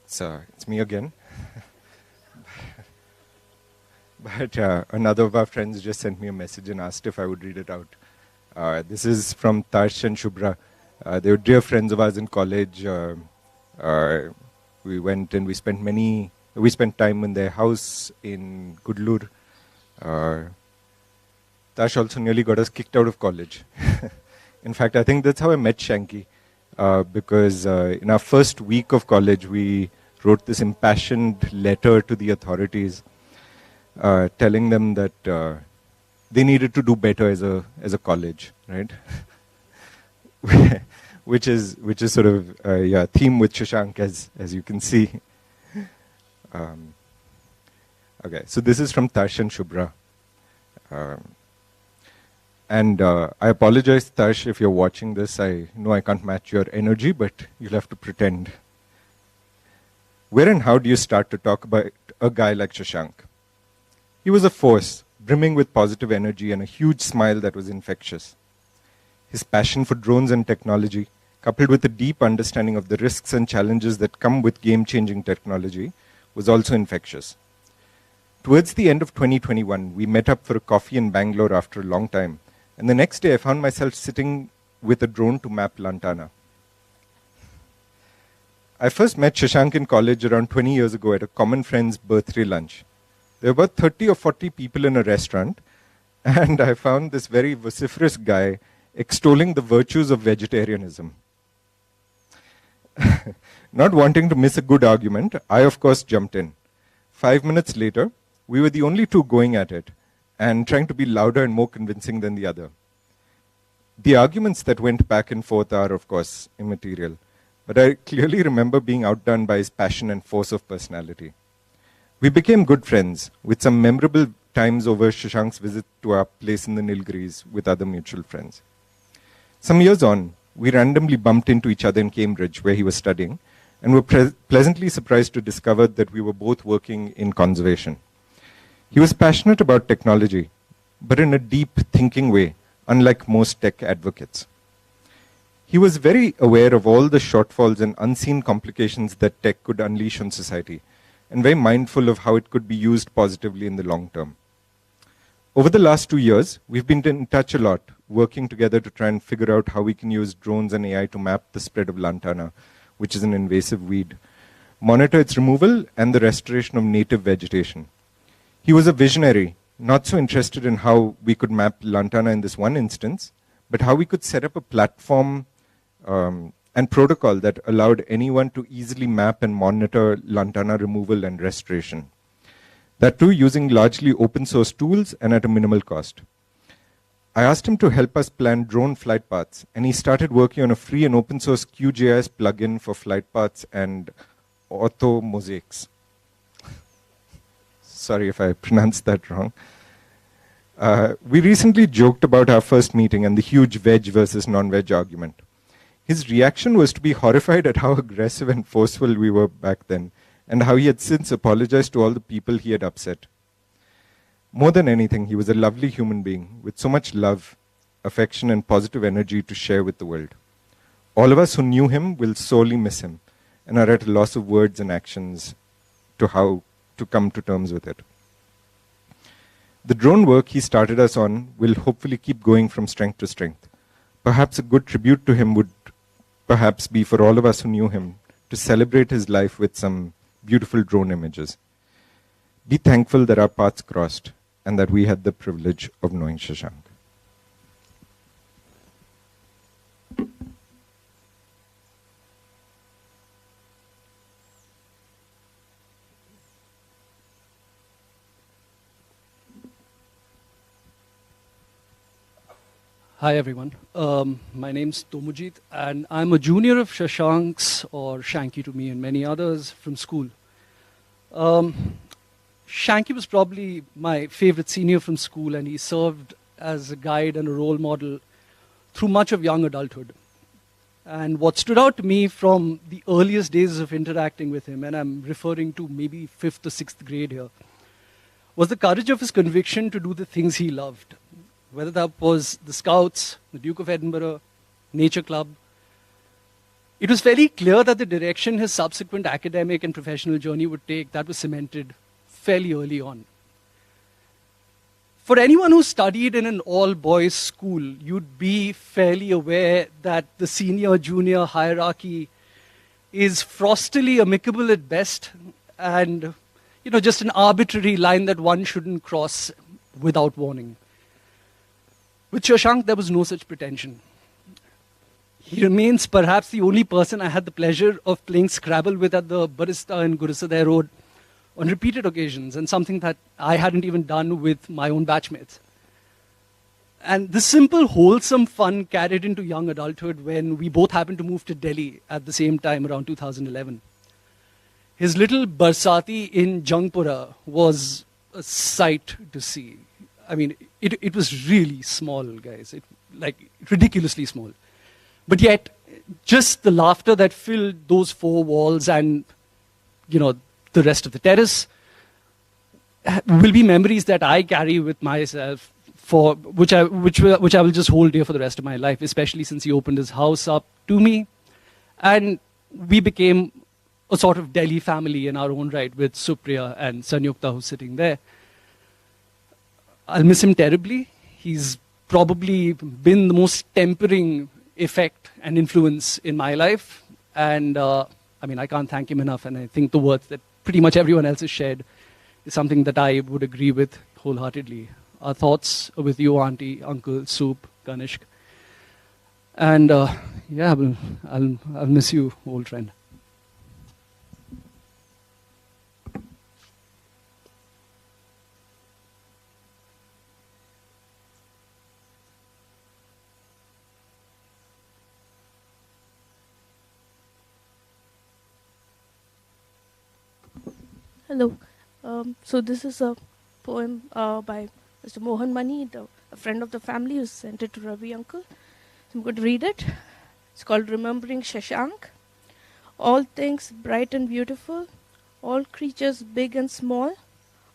It's me again. But another of our friends just sent me a message and asked if I would read it out. This is from Tarsh and Shubhra. They were dear friends of ours in college. We went and we spent time in their house in Gudlur. Tash also nearly got us kicked out of college. In fact, I think that's how I met Shanky. Because in our first week of college, we wrote this impassioned letter to the authorities telling them that they needed to do better as a college, right? which is sort of a theme with Shashank, as you can see. Okay, so this is from Tarsh and Shubhra. And I apologize, Tarsh, if you're watching this. I know I can't match your energy, but you'll have to pretend. Where and how do you start to talk about a guy like Shashank? He was a force, brimming with positive energy and a huge smile that was infectious. His passion for drones and technology, coupled with a deep understanding of the risks and challenges that come with game-changing technology, was also infectious. Towards the end of 2021, we met up for a coffee in Bangalore after a long time, and the next day I found myself sitting with a drone to map Lantana. I first met Shashank in college around 20 years ago at a common friend's birthday lunch. There were about 30 or 40 people in a restaurant, and I found this very vociferous guy extolling the virtues of vegetarianism. Not wanting to miss a good argument, I of course jumped in. 5 minutes later, we were the only two going at it, and trying to be louder and more convincing than the other. The arguments that went back and forth are, of course, immaterial, but I clearly remember being outdone by his passion and force of personality. We became good friends, with some memorable times over Shashank's visit to our place in the Nilgiris with other mutual friends. Some years on, we randomly bumped into each other in Cambridge, where he was studying, and were pleasantly surprised to discover that we were both working in conservation. He was passionate about technology, but in a deep thinking way, unlike most tech advocates. He was very aware of all the shortfalls and unseen complications that tech could unleash on society, and very mindful of how it could be used positively in the long term. Over the last 2 years, we've been in touch a lot, working together to try and figure out how we can use drones and AI to map the spread of lantana, which is an invasive weed, monitor its removal and the restoration of native vegetation. He was a visionary, not so interested in how we could map lantana in this one instance, but how we could set up a platform and protocol that allowed anyone to easily map and monitor lantana removal and restoration. That too using largely open source tools and at a minimal cost. I asked him to help us plan drone flight paths, and he started working on a free and open source QGIS plugin for flight paths and ortho mosaics. Sorry if I pronounced that wrong. We recently joked about our first meeting and the huge veg versus non-veg argument. His reaction was to be horrified at how aggressive and forceful we were back then, and how he had since apologized to all the people he had upset. More than anything, he was a lovely human being with so much love, affection, and positive energy to share with the world. All of us who knew him will sorely miss him and are at a loss of words and actions to how to come to terms with it. The drone work he started us on will hopefully keep going from strength to strength. Perhaps a good tribute to him would perhaps be for all of us who knew him to celebrate his life with some beautiful drone images. Be thankful that our paths crossed and that we had the privilege of knowing Shashank. Hi everyone, my name's Tomujit and I'm a junior of Shashank's, or Shanky to me and many others, from school. Shanky was probably my favorite senior from school, and he served as a guide and a role model through much of young adulthood. And what stood out to me from the earliest days of interacting with him, and I'm referring to maybe 5th or 6th grade here, was the courage of his conviction to do the things he loved. Whether that was the Scouts, the Duke of Edinburgh, Nature Club. It was very clear that the direction his subsequent academic and professional journey would take, that was cemented fairly early on. For anyone who studied in an all-boys school, you'd be fairly aware that the senior-junior hierarchy is frostily amicable at best, and just an arbitrary line that one shouldn't cross without warning. With Shashank, there was no such pretension. He remains perhaps the only person I had the pleasure of playing Scrabble with at the Barista in Gurusadeh Road on repeated occasions, and something that I hadn't even done with my own batchmates. And this simple, wholesome fun carried into young adulthood when we both happened to move to Delhi at the same time around 2011. His little Barsati in Jangpura was a sight to see. I mean, it was really small, guys, like ridiculously small. But yet, just the laughter that filled those four walls and, the rest of the terrace will be memories that I carry with myself, for which I will just hold dear for the rest of my life, especially since he opened his house up to me, and we became a sort of Delhi family in our own right, with Supriya and Sanyukta, who's sitting there. I'll miss him terribly. He's probably been the most tempering effect and influence in my life, and I can't thank him enough. And I think the words that pretty much everyone else has shared is something that I would agree with wholeheartedly. Our thoughts are with you, Auntie, Uncle, Soup, Kanishk. And I'll miss you, old friend. Hello. So this is a poem by Mr. Mohan Mani, a friend of the family who sent it to Ravi uncle. So I'm going to read it. It's called Remembering Shashank. All things bright and beautiful, all creatures big and small,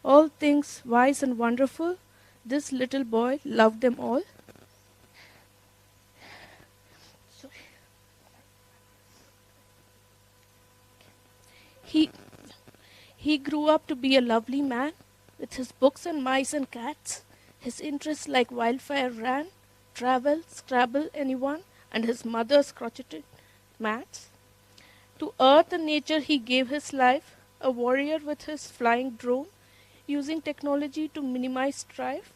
all things wise and wonderful, this little boy loved them all. He grew up to be a lovely man, with his books and mice and cats. His interests like wildfire ran, travel, Scrabble, anyone, and his mother's crocheted mats. To earth and nature he gave his life, a warrior with his flying drone, using technology to minimize strife,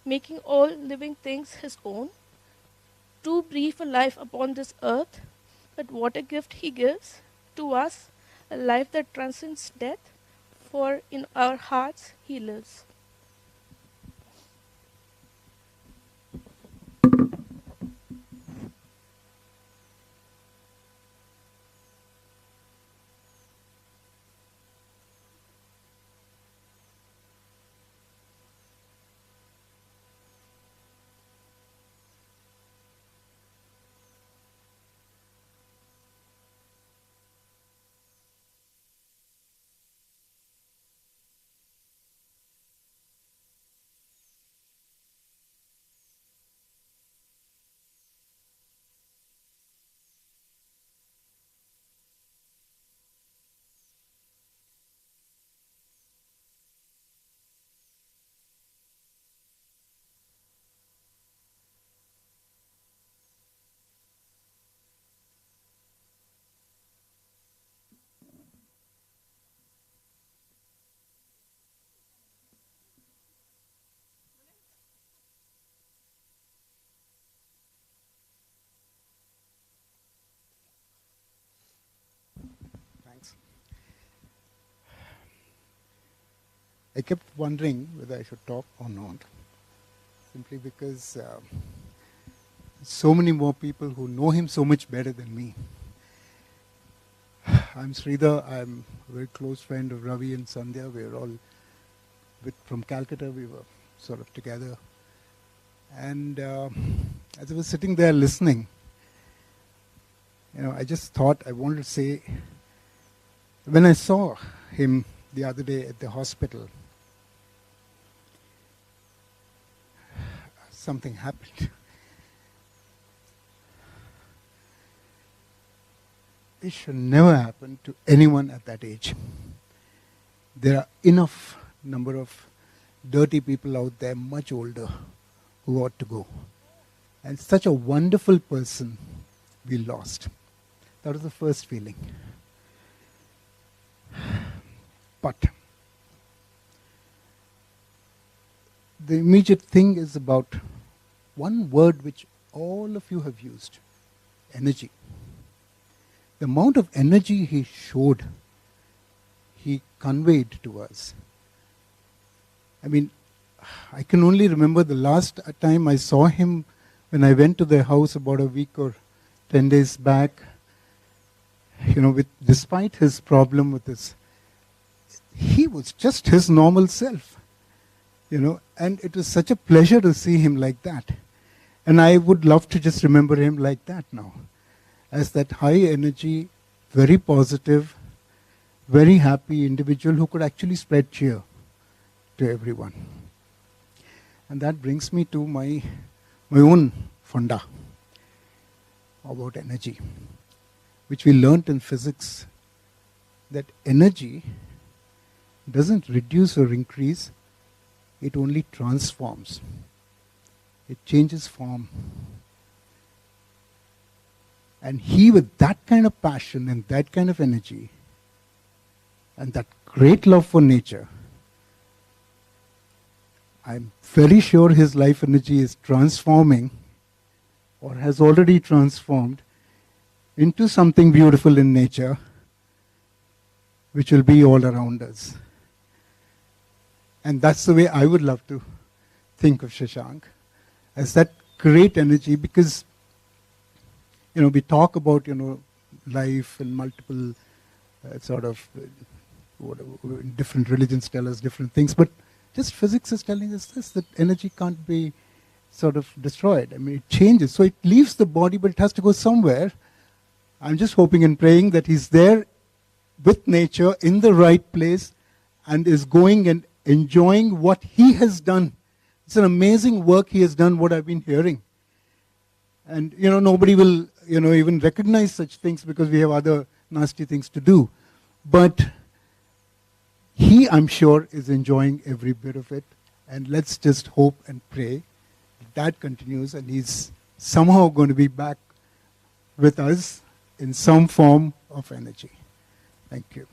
making all living things his own. Too brief a life upon this earth, but what a gift he gives to us, a life that transcends death, for in our hearts he lives. I kept wondering whether I should talk or not, simply because so many more people who know him so much better than me. I'm Sridhar. I'm a very close friend of Ravi and Sandhya. We're all from Calcutta. We were sort of together. And as I was sitting there listening, I just thought I wanted to say, when I saw him the other day at the hospital, something happened. It should never happen to anyone at that age. There are enough number of dirty people out there, much older, who ought to go. And such a wonderful person we lost. That was the first feeling. But the immediate thing is about one word which all of you have used, energy. The amount of energy he showed, he conveyed to us. I mean, I can only remember the last time I saw him when I went to their house about a week or 10 days back. Despite his problem with his, he was just his normal self, and it was such a pleasure to see him like that. And I would love to just remember him like that now, as that high energy, very positive, very happy individual who could actually spread cheer to everyone. And that brings me to my own funda about energy, which we learnt in physics, that energy doesn't reduce or increase, it only transforms. It changes form. And he, with that kind of passion and that kind of energy and that great love for nature, I'm very sure his life energy is transforming or has already transformed into something beautiful in nature, which will be all around us. And that's the way I would love to think of Shashank, as that great energy, because we talk about life and multiple different religions tell us different things, but just physics is telling us this, that energy can't be sort of destroyed. I mean, it changes. So it leaves the body, but it has to go somewhere. I'm just hoping and praying that he's there with nature in the right place and is going and enjoying what he has done. It's an amazing work he has done, what I've been hearing. And, nobody will, even recognize such things because we have other nasty things to do. But he, I'm sure, is enjoying every bit of it. And let's just hope and pray that continues and he's somehow going to be back with us in some form of energy. Thank you.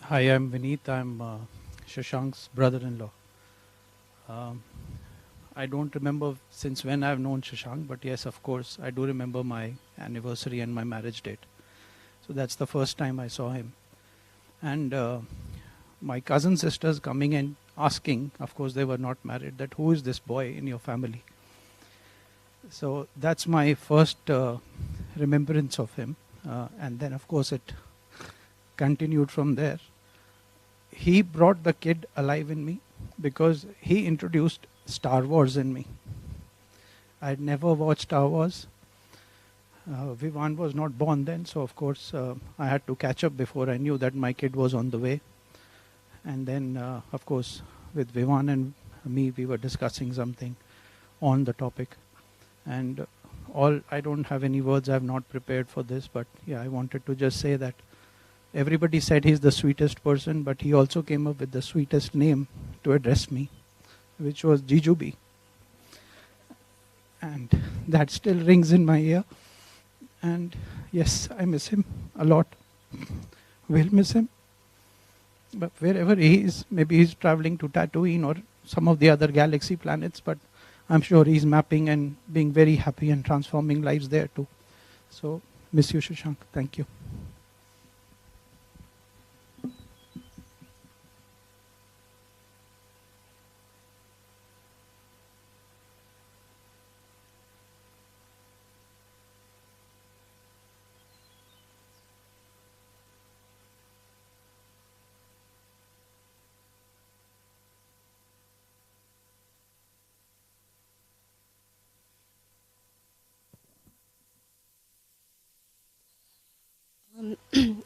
Hi, I'm Vineet. I'm Shashank's brother-in-law. I don't remember since when I've known Shashank, but yes, of course, I do remember my anniversary and my marriage date. So that's the first time I saw him. And my cousin sisters coming and asking, of course they were not married, that who is this boy in your family? So that's my first remembrance of him. And then, of course, it continued from there. He brought the kid alive in me because he introduced Star Wars in me. I'd never watched Star Wars. Vivan was not born then, so of course I had to catch up before I knew that my kid was on the way. And then, of course, with Vivan and me, we were discussing something on the topic. And I don't have any words, I have not prepared for this, but yeah, I wanted to just say that everybody said he's the sweetest person, but he also came up with the sweetest name to address me, which was Jijubi. And that still rings in my ear. And yes, I miss him a lot. Will miss him. But wherever he is, maybe he's traveling to Tatooine or some of the other galaxy planets, but I'm sure he's mapping and being very happy and transforming lives there too. So, miss you, Shashank. Thank you.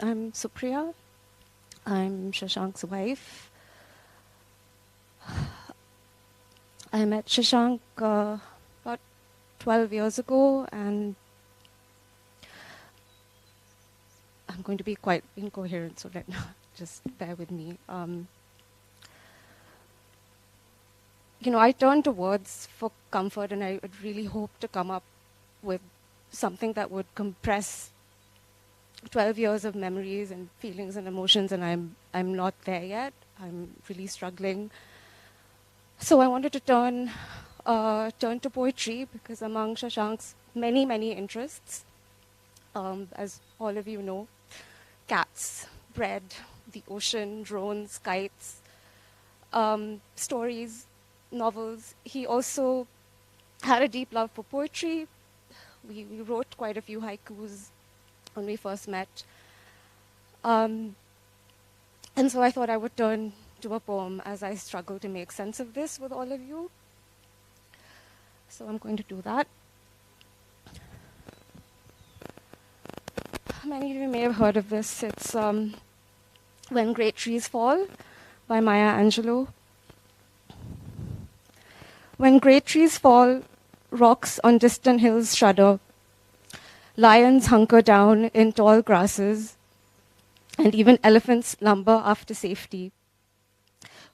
I'm Supriya. I'm Shashank's wife. I met Shashank about 12 years ago, and I'm going to be quite incoherent, so just bear with me. I turn to words for comfort, and I would really hope to come up with something that would compress 12 years of memories and feelings and emotions, and I'm not there yet. I'm really struggling. So I wanted to turn to poetry, because among Shashank's many interests, as all of you know, cats, bread, the ocean, drones, kites, stories, novels. He also had a deep love for poetry. We wrote quite a few haikus when we first met. And so I thought I would turn to a poem as I struggle to make sense of this with all of you. So I'm going to do that. Many of you may have heard of this. It's When Great Trees Fall by Maya Angelou. When great trees fall, rocks on distant hills shudder. Lions hunker down in tall grasses, and even elephants lumber after safety.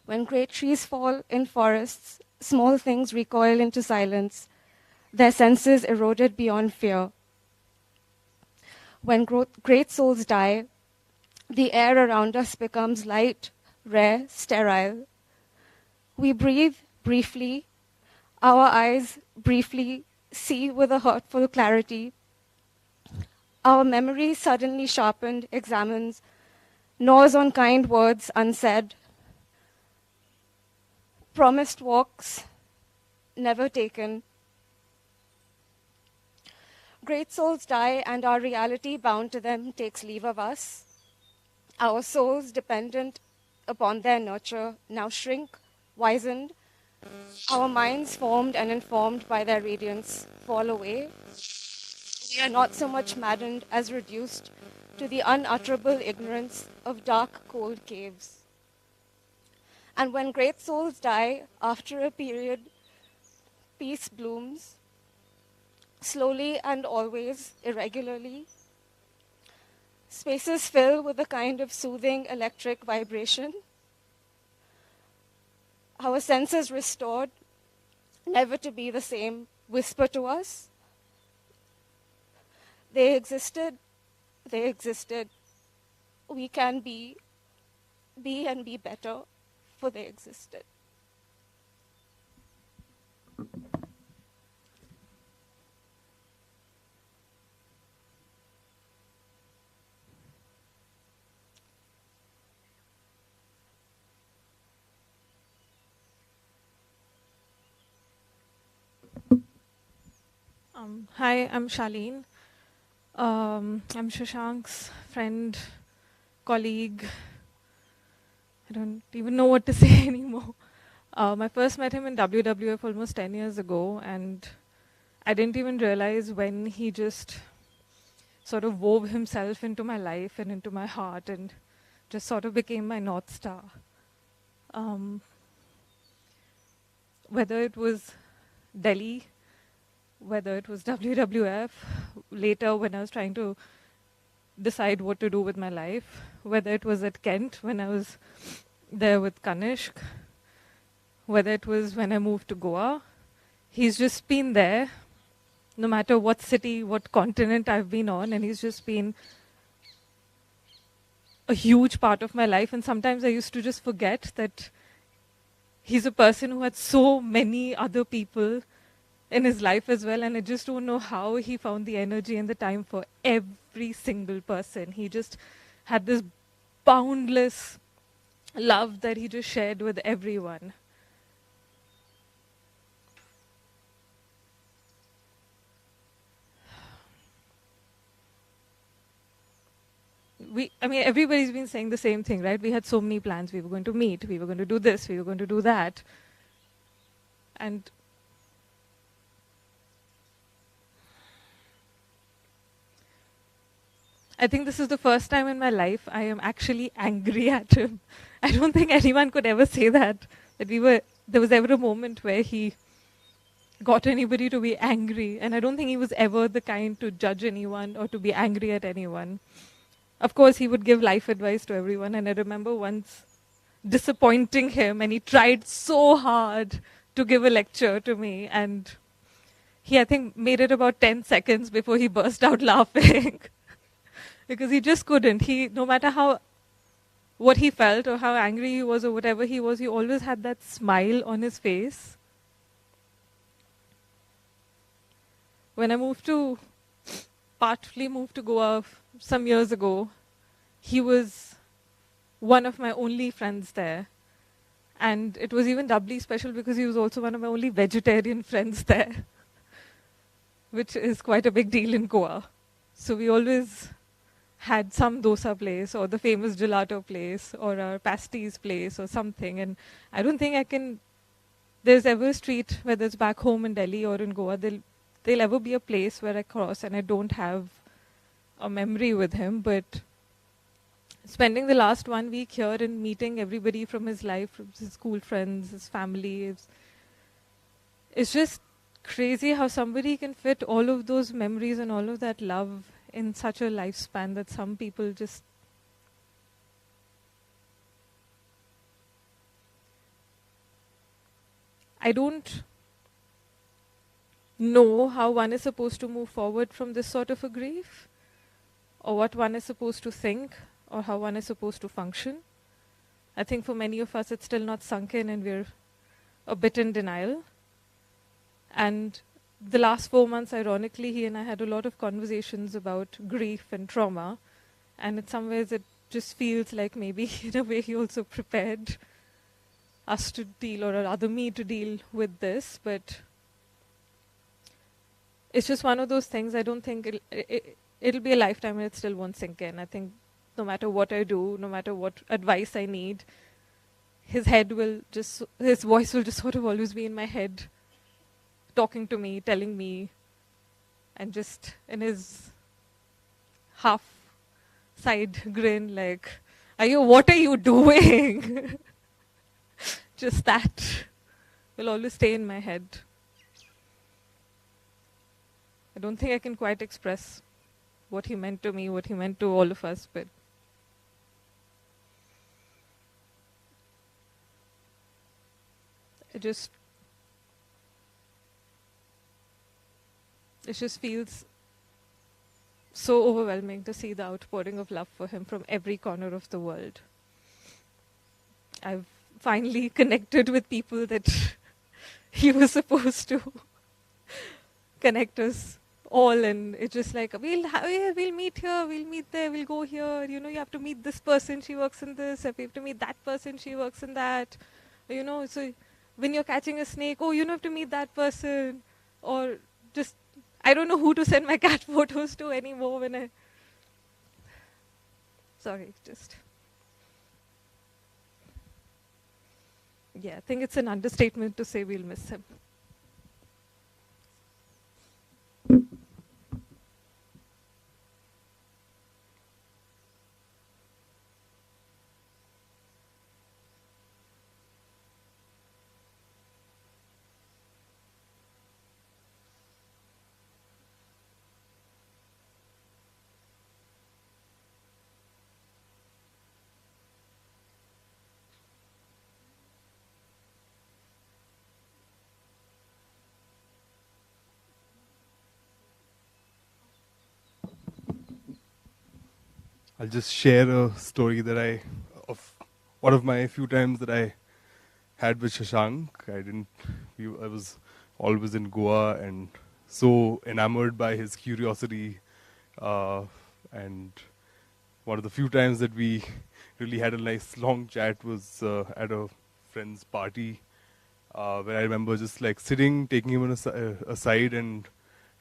When great trees fall in forests, small things recoil into silence, their senses eroded beyond fear. When great souls die, the air around us becomes light, rare, sterile. We breathe briefly, our eyes briefly see with a hurtful clarity. Our memory, suddenly sharpened, examines, gnaws on kind words unsaid, promised walks never taken. Great souls die, and our reality bound to them takes leave of us. Our souls, dependent upon their nurture, now shrink, wizened. Our minds, formed and informed by their radiance, fall away. We are not so much maddened as reduced to the unutterable ignorance of dark, cold caves. And when great souls die, after a period, peace blooms, slowly and always, irregularly. Spaces fill with a kind of soothing electric vibration. Our senses restored, never to be the same, whisper to us. They existed. We can be and be better, for they existed. Hi, I'm Shaleen. I'm Shashank's friend, colleague. I don't even know what to say anymore. I first met him in WWF almost 10 years ago, and I didn't even realize when he just sort of wove himself into my life and into my heart and just sort of became my North Star. Whether it was Delhi, whether it was WWF, later when I was trying to decide what to do with my life, whether it was at Kent when I was there with Kanishk, whether it was when I moved to Goa, he's just been there, no matter what city, what continent I've been on, and he's just been a huge part of my life. And sometimes I used to just forget that he's a person who had so many other people in his life as well, and I just don't know how he found the energy and the time for every single person. He just had this boundless love that he just shared with everyone. Everybody's been saying the same thing, right? We had so many plans. We were going to meet, we were going to do this, we were going to do that. And I think this is the first time in my life I am actually angry at him. I don't think anyone could ever say that there was ever a moment where he got anybody to be angry, and I don't think he was ever the kind to judge anyone or to be angry at anyone. Of course, he would give life advice to everyone, and I remember once disappointing him, and he tried so hard to give a lecture to me, and he, I think, made it about 10 seconds before he burst out laughing. Because he just couldn't. No matter how what he felt or how angry he was or whatever he was, he always had that smile on his face. When I partly moved to Goa some years ago, he was one of my only friends there. And it was even doubly special because he was also one of my only vegetarian friends there, which is quite a big deal in Goa. So we always had some dosa place or the famous gelato place or our pasties place or something. And I don't think there's ever a street, whether it's back home in Delhi or in Goa, there'll ever be a place where I cross and I don't have a memory with him. But spending the last 1 week here and meeting everybody from his life, from his school friends, his family, it's just crazy how somebody can fit all of those memories and all of that love in such a lifespan that some people just... I don't know how one is supposed to move forward from this sort of a grief, or what one is supposed to think, or how one is supposed to function. I think for many of us it's still not sunk in and we're a bit in denial. And the last 4 months, ironically, he and I had a lot of conversations about grief and trauma. And in some ways it just feels like maybe in a way he also prepared us to deal, or rather me to deal with this. But it's just one of those things. I don't think it'll be a lifetime and it still won't sink in. I think no matter what I do, no matter what advice I need, his voice will just sort of always be in my head, talking to me, telling me, and just in his half-side grin like, what are you doing? Just that will always stay in my head. I don't think I can quite express what he meant to me, what he meant to all of us, but it just feels so overwhelming to see the outpouring of love for him from every corner of the world. I've finally connected with people that he was supposed to connect us all, and it's just like, we'll meet here, we'll meet there, we'll go here, you have to meet this person, she works in this, if you have to meet that person, she works in that, so when you're catching a snake, you have to meet that person, or just, I don't know who to send my cat photos to anymore I think it's an understatement to say we'll miss him. I'll just share a story of one of my few times that I had with Shashank. I was always in Goa and so enamored by his curiosity. And one of the few times that we really had a nice long chat was at a friend's party, where I remember just like sitting, taking him aside and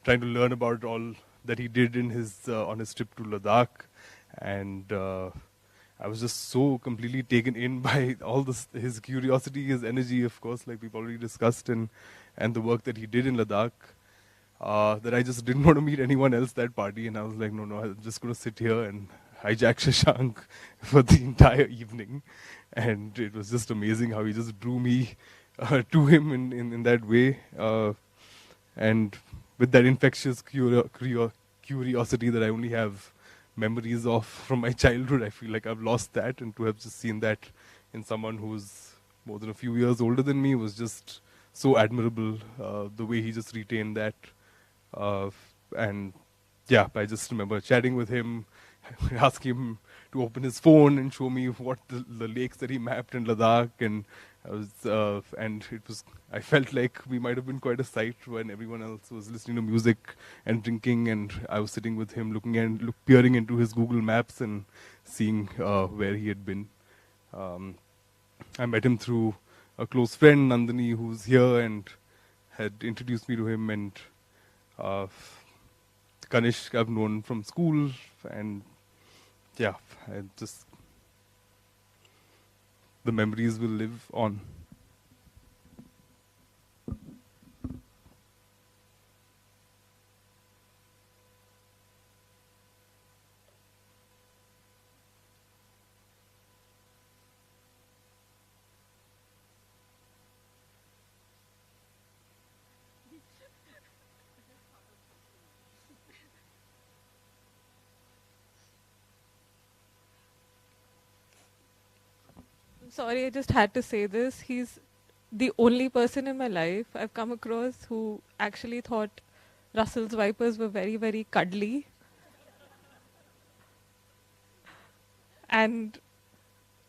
trying to learn about all that he did in on his trip to Ladakh. And I was just so completely taken in by all his curiosity, his energy, of course, like we've already discussed, and the work that he did in Ladakh, that I just didn't want to meet anyone else that party. And I was like, no, I'm just going to sit here and hijack Shashank for the entire evening. And it was just amazing how he just drew me to him in that way. And with that infectious curiosity that I only have memories of from my childhood, I feel like I've lost that, and to have just seen that in someone who's more than a few years older than me was just so admirable, the way he just retained that. And yeah, I just remember chatting with him, asking him to open his phone and show me what the lakes that he mapped in Ladakh, and I felt like we might have been quite a sight when everyone else was listening to music and drinking, and I was sitting with him peering into his Google Maps and seeing where he had been. I met him through a close friend, Nandini, who's here, and had introduced me to him, and Kanish I've known from school, and yeah, the memories will live on. Sorry, I just had to say this. He's the only person in my life I've come across who actually thought Russell's wipers were very, very cuddly. And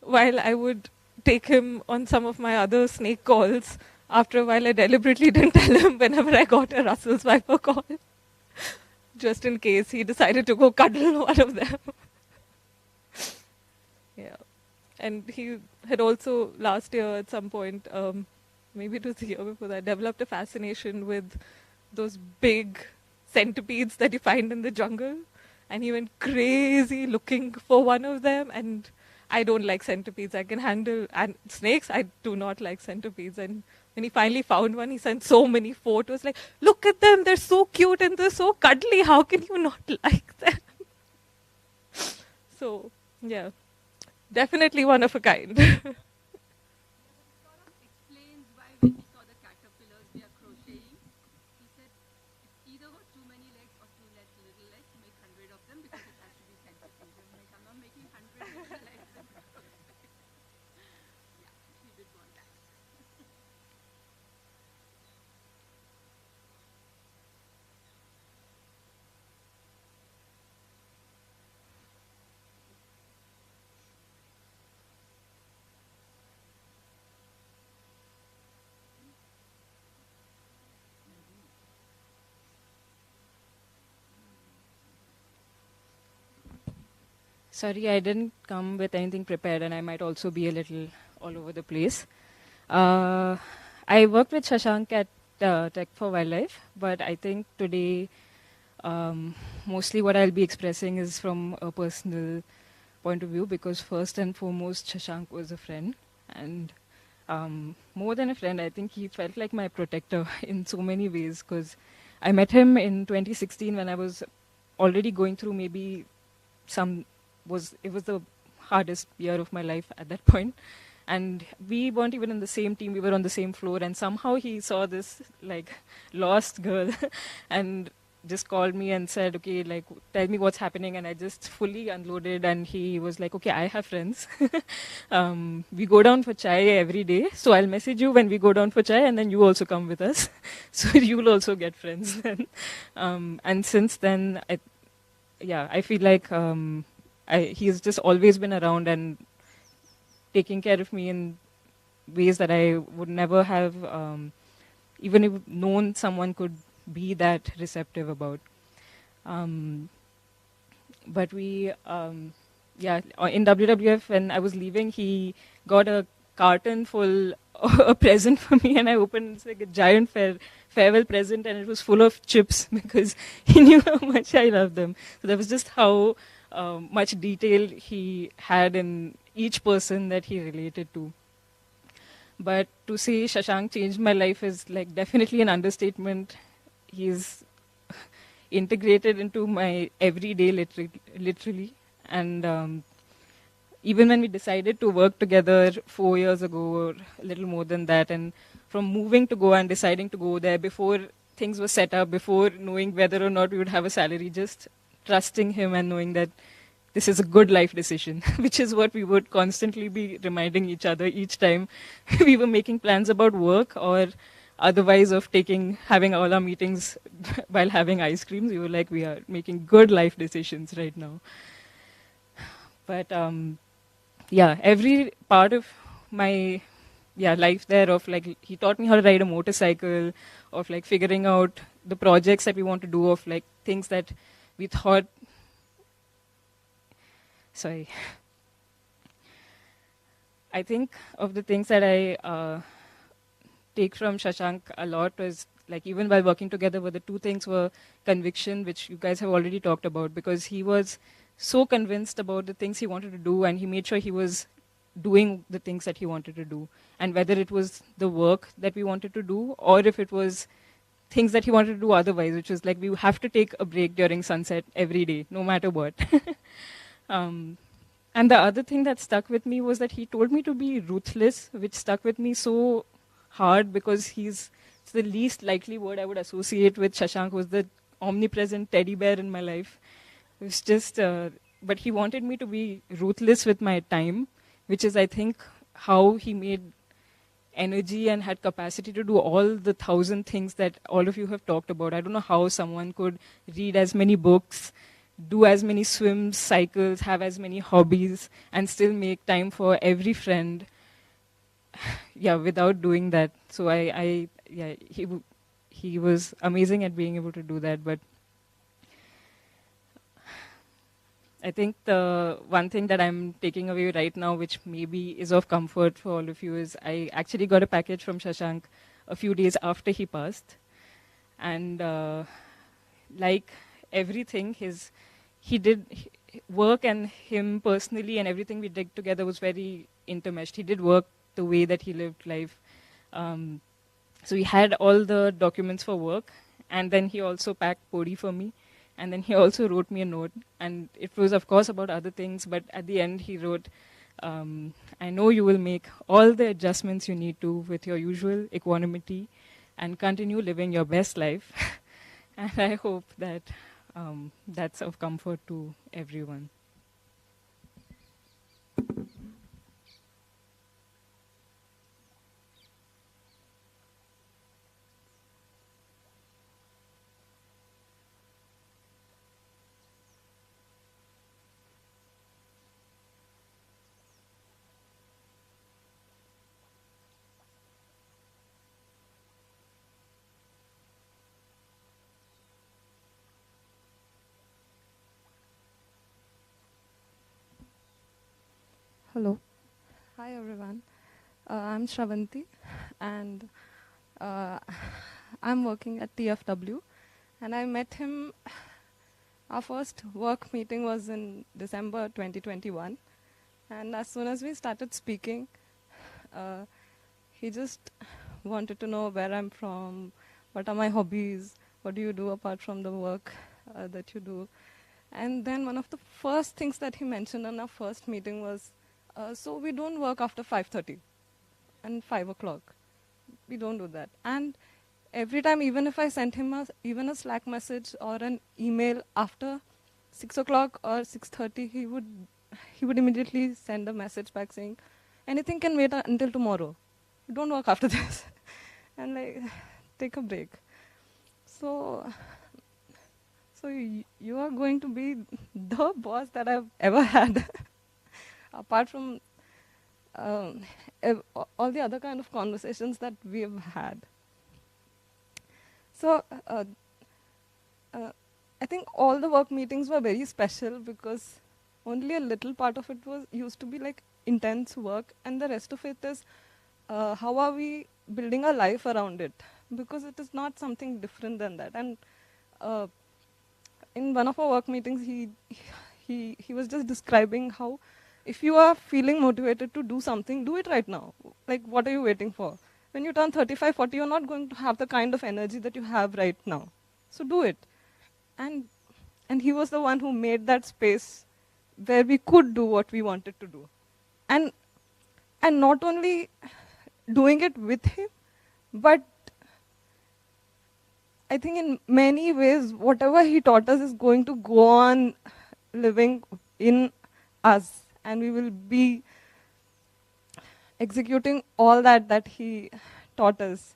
while I would take him on some of my other snake calls, after a while I deliberately didn't tell him whenever I got a Russell's wiper call, just in case he decided to go cuddle one of them. Yeah. And he had also, last year at some point, maybe it was the year before that, developed a fascination with those big centipedes that you find in the jungle. And he went crazy looking for one of them. And I don't like centipedes. I can handle snakes. I do not like centipedes. And when he finally found one, he sent so many photos like, look at them. They're so cute and they're so cuddly. How can you not like them? So, yeah. Definitely one of a kind. Sorry, I didn't come with anything prepared, and I might also be a little all over the place. I worked with Shashank at Tech for Wildlife, but I think today mostly what I'll be expressing is from a personal point of view, because first and foremost, Shashank was a friend, and more than a friend, I think he felt like my protector in so many ways, because I met him in 2016 when I was already going through maybe it was the hardest year of my life at that point. And we weren't even in the same team, we were on the same floor, and somehow he saw this like lost girl and just called me and said, okay, like tell me what's happening. And I just fully unloaded, and he was like, okay, I have friends. We go down for chai every day, so I'll message you when we go down for chai, and then you also come with us. So you'll also get friends then. And since then, I feel like he's just always been around and taking care of me in ways that I would never have even if known someone could be that receptive about. But we, in WWF, when I was leaving, he got a carton full a present for me, and I opened, it's like a giant farewell present, and it was full of chips because he knew how much I loved them. So that was just how much detail he had in each person that he related to. But to say Shashank changed my life is like definitely an understatement. He's integrated into my everyday literally. And even when we decided to work together 4 years ago, or a little more than that, and from moving to Goa and deciding to go there before things were set up, before knowing whether or not we would have a salary, just trusting him and knowing that this is a good life decision, which is what we would constantly be reminding each other each time we were making plans about work or otherwise of having all our meetings while having ice creams. We were like, we are making good life decisions right now. But yeah, every part of my life there, of like he taught me how to ride a motorcycle, of like figuring out the projects that we want to do, of like things that we thought. Sorry. I think of the things that I take from Shashank a lot was like, even while working together, were the two things were conviction, which you guys have already talked about, because he was so convinced about the things he wanted to do, and he made sure he was doing the things that he wanted to do. And whether it was the work that we wanted to do, or if it was things that he wanted to do otherwise, which is like we have to take a break during sunset every day, no matter what. And the other thing that stuck with me was that he told me to be ruthless, which stuck with me so hard, because it's the least likely word I would associate with Shashank, was the omnipresent teddy bear in my life. It was just, but he wanted me to be ruthless with my time, which is, I think, how he made energy and had capacity to do all the 1,000 things that all of you have talked about. I don't know how someone could read as many books, do as many swims, cycles, have as many hobbies, and still make time for every friend. Yeah, without doing that. So he was amazing at being able to do that. But I think the one thing that I'm taking away right now, which maybe is of comfort for all of you, is I actually got a package from Shashank a few days after he passed. And like everything, he did work, and him personally and everything we did together was very intermeshed. He did work the way that he lived life. So he had all the documents for work, and then he also packed podi for me, and then he also wrote me a note. And it was, of course, about other things, but at the end he wrote, I know you will make all the adjustments you need to with your usual equanimity and continue living your best life. And I hope that that's of comfort to everyone. Hello. Hi, everyone. I'm Shravanti, and I'm working at TFW. And I met him, our first work meeting was in December 2021. And as soon as we started speaking, he just wanted to know where I'm from, what are my hobbies, what do you do apart from the work that you do. And then one of the first things that he mentioned in our first meeting was, so we don't work after 5:30 and 5 o'clock. We don't do that. And every time, even if I sent him even a Slack message or an email after 6 o'clock or 6:30, he would immediately send a message back saying, anything can wait until tomorrow. Don't work after this. And like, take a break. So you are going to be the boss that I've ever had. Apart from all the other kind of conversations that we have had. So I think all the work meetings were very special because only a little part of it used to be like intense work, and the rest of it is how are we building a life around it, because it is not something different than that. And in one of our work meetings, he was just describing how if you are feeling motivated to do something, do it right now. Like, what are you waiting for? When you turn 35, 40, you're not going to have the kind of energy that you have right now. So do it. And he was the one who made that space where we could do what we wanted to do. And not only doing it with him, but I think in many ways, whatever he taught us is going to go on living in us. And we will be executing all that he taught us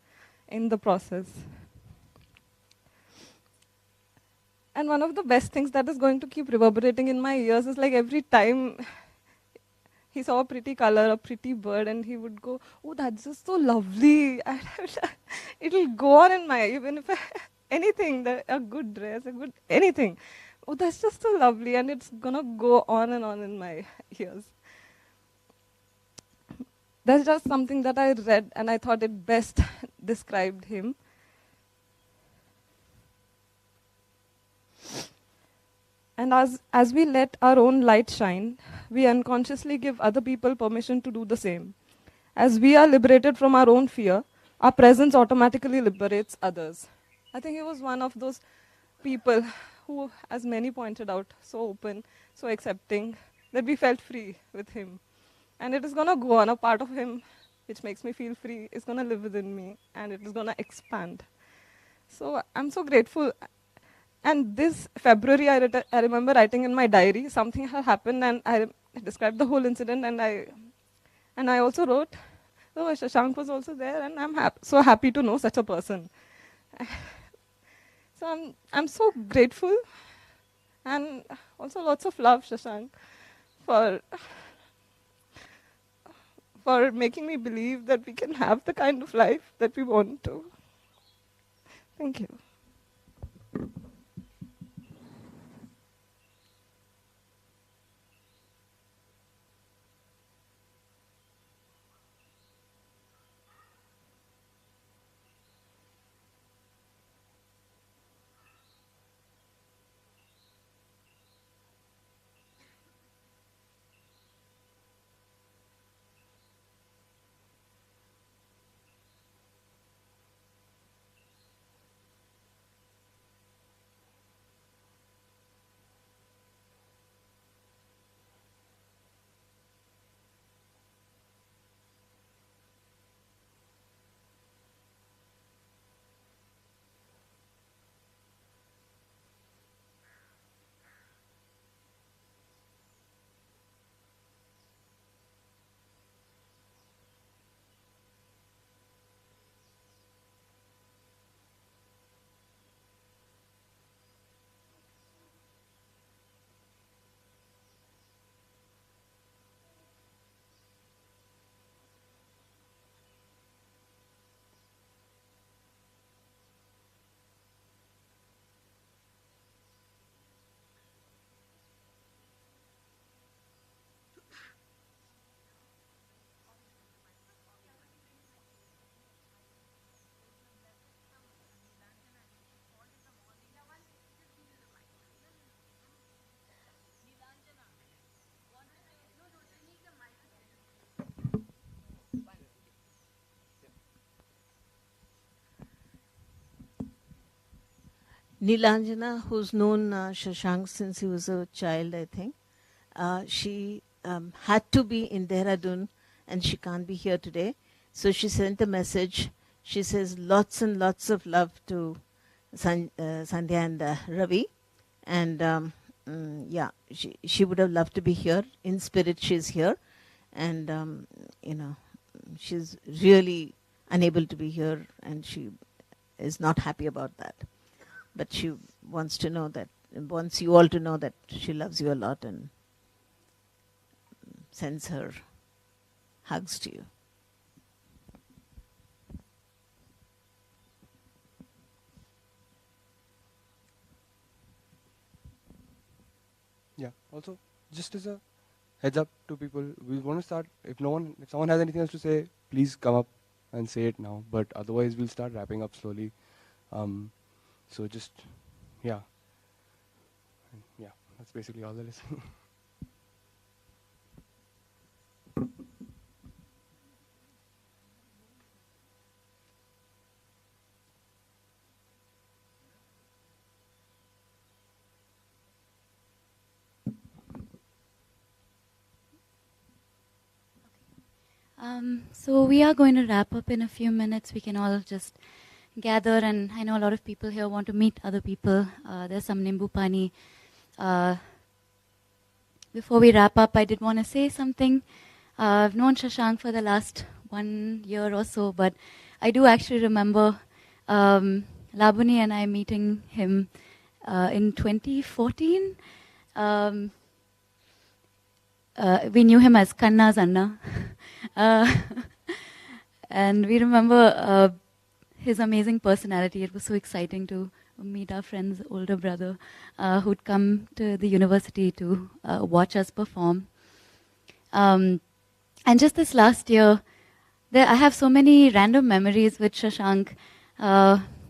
in the process. And one of the best things that is going to keep reverberating in my ears is like every time he saw a pretty color, a pretty bird, and he would go, "Oh, that's just so lovely." It'll go on in my, even if anything, a good dress, a good anything. Oh, that's just so lovely, and it's gonna go on and on in my ears. That's just something that I read, and I thought it best described him. And as we let our own light shine, we unconsciously give other people permission to do the same. As we are liberated from our own fear, our presence automatically liberates others. I think he was one of those people who, as many pointed out, so open, so accepting, that we felt free with him. And it is going to go on. A part of him, which makes me feel free, is going to live within me, and it is going to expand. So I'm so grateful. And this February, I remember writing in my diary, something had happened, and I described the whole incident, and I also wrote, "Oh, Shashank was also there, and I'm so happy to know such a person." So I'm so grateful, and also lots of love, Shashank, for making me believe that we can have the kind of life that we want to. Thank you. Nilanjana, who's known Shashank since he was a child, I think. She had to be in Dehradun and she can't be here today. So she sent a message. She says lots and lots of love to Sandhya and Ravi. And yeah, she would have loved to be here. In spirit, she's here. And, she's really unable to be here and she is not happy about that. But she wants to know that, wants you all to know that she loves you a lot and sends her hugs to you. Yeah, also, just as a heads up to people, we want to start, if someone has anything else to say, please come up and say it now. But otherwise, we'll start wrapping up slowly. So just, yeah, that's basically all there is. So we are going to wrap up in a few minutes. We can all just gather, and I know a lot of people here want to meet other people. There's some Nimbu Pani. Before we wrap up, I did want to say something. I've known Shashank for the last 1 year or so, but I do actually remember Labuni and I meeting him in 2014, we knew him as Kanna's Anna. And we remember his amazing personality. It was so exciting to meet our friend's older brother who'd come to the university to watch us perform. And just this last year, I have so many random memories with Shashank,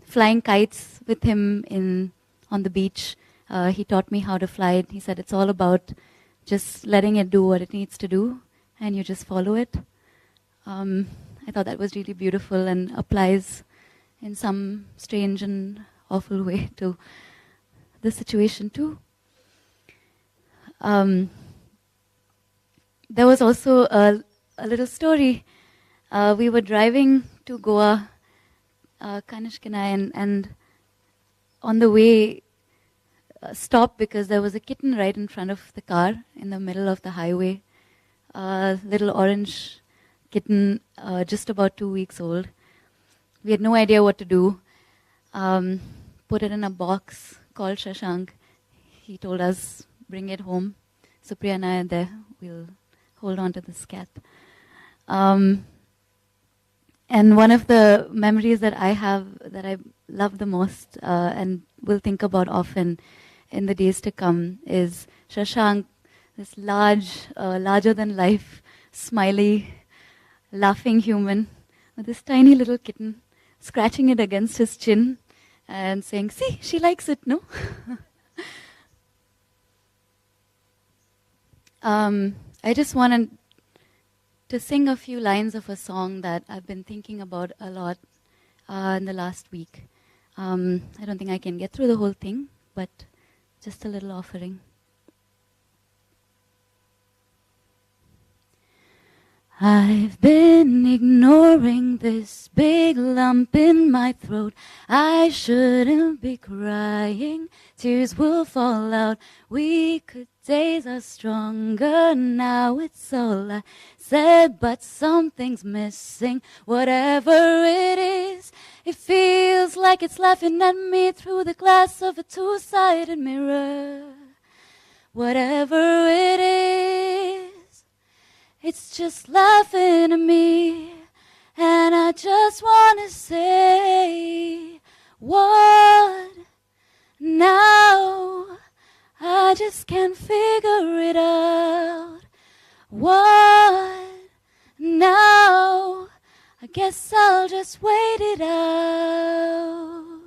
flying kites with him on the beach. He taught me how to fly it. He said it's all about just letting it do what it needs to do, and you just follow it. I thought that was really beautiful and applies in some strange and awful way to the situation too. There was also a little story. We were driving to Goa, Kanishk and I, and on the way stopped because there was a kitten right in front of the car in the middle of the highway. A little orange kitten, just about 2 weeks old. We had no idea what to do. Put it in a box, called Shashank. He told us, bring it home. Supriya and I are there. We'll hold on to this cat. And one of the memories that I have that I love the most and will think about often in the days to come is Shashank, this larger than life, smiley, laughing human with this tiny little kitten, scratching it against his chin and saying, see, she likes it, no? I just wanted to sing a few lines of a song that I've been thinking about a lot in the last week. I don't think I can get through the whole thing, but just a little offering. I've been ignoring this big lump in my throat. I shouldn't be crying. Tears will fall out. Weaker days are stronger. Now it's all I said, but something's missing. Whatever it is, it feels like it's laughing at me through the glass of a two-sided mirror. Whatever it is, it's just laughing at me, and I just want to say, what now? I just can't figure it out. What now? I guess I'll just wait it out.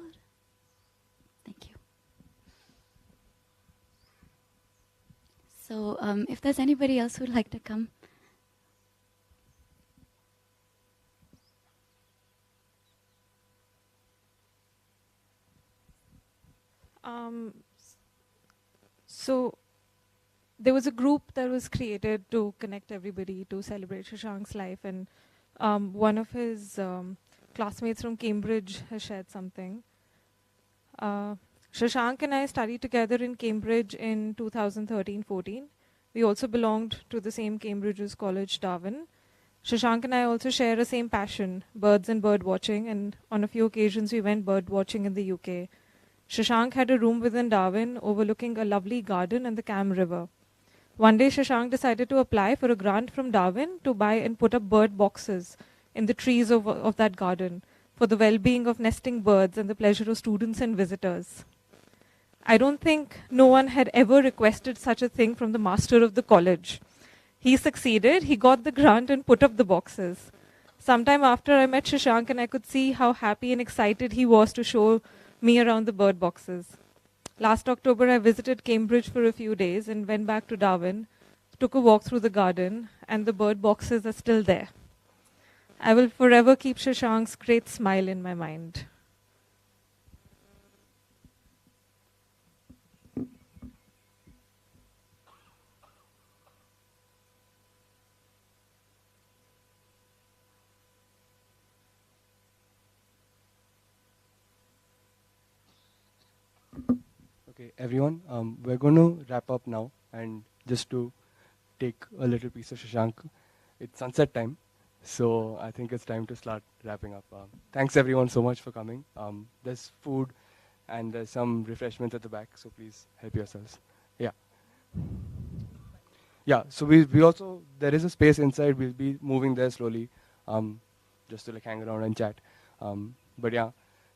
Thank you. So if there's anybody else who'd like to come. So there was a group that was created to connect everybody to celebrate Shashank's life, and one of his classmates from Cambridge has shared something. Shashank and I studied together in Cambridge in 2013-14. We also belonged to the same Cambridge's College, Darwin. Shashank and I also share a same passion, birds and bird watching, and on a few occasions we went bird watching in the UK. Shashank had a room within Darwin overlooking a lovely garden and the Cam River. One day Shashank decided to apply for a grant from Darwin to buy and put up bird boxes in the trees of that garden for the well-being of nesting birds and the pleasure of students and visitors. I don't think no one had ever requested such a thing from the master of the college. He succeeded, he got the grant and put up the boxes. Sometime after I met Shashank and I could see how happy and excited he was to show me around the bird boxes. Last October I visited Cambridge for a few days and went back to Darwin, took a walk through the garden, and the bird boxes are still there. I will forever keep Shashank's great smile in my mind. Okay, everyone, we're going to wrap up now, and just to take a little piece of Shashank, it's sunset time, so I think it's time to start wrapping up. Thanks everyone so much for coming. There's food and there's some refreshments at the back, so please help yourselves. Yeah. Yeah, so we also, there is a space inside, we'll be moving there slowly, just to like hang around and chat. But yeah,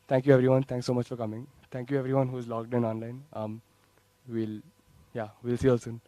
thank you everyone, thanks so much for coming. Thank you everyone who's logged in online. We'll see you all soon.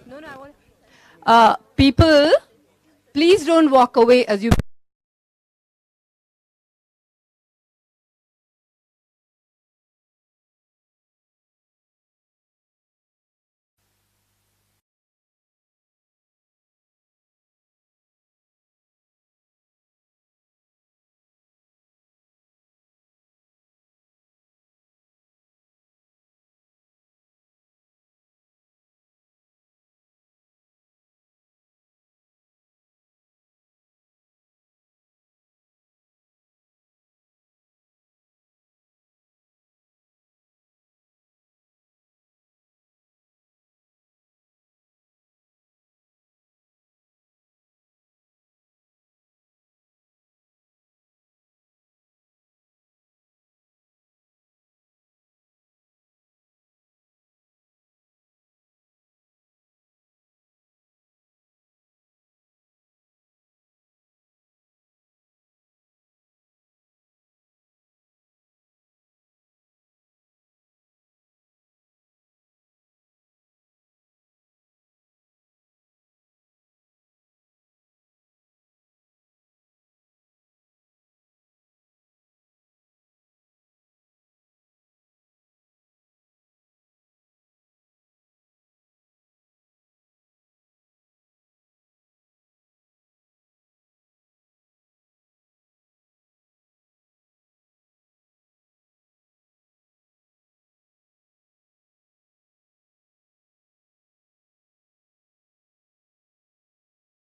No, I want. People, please don't walk away as you.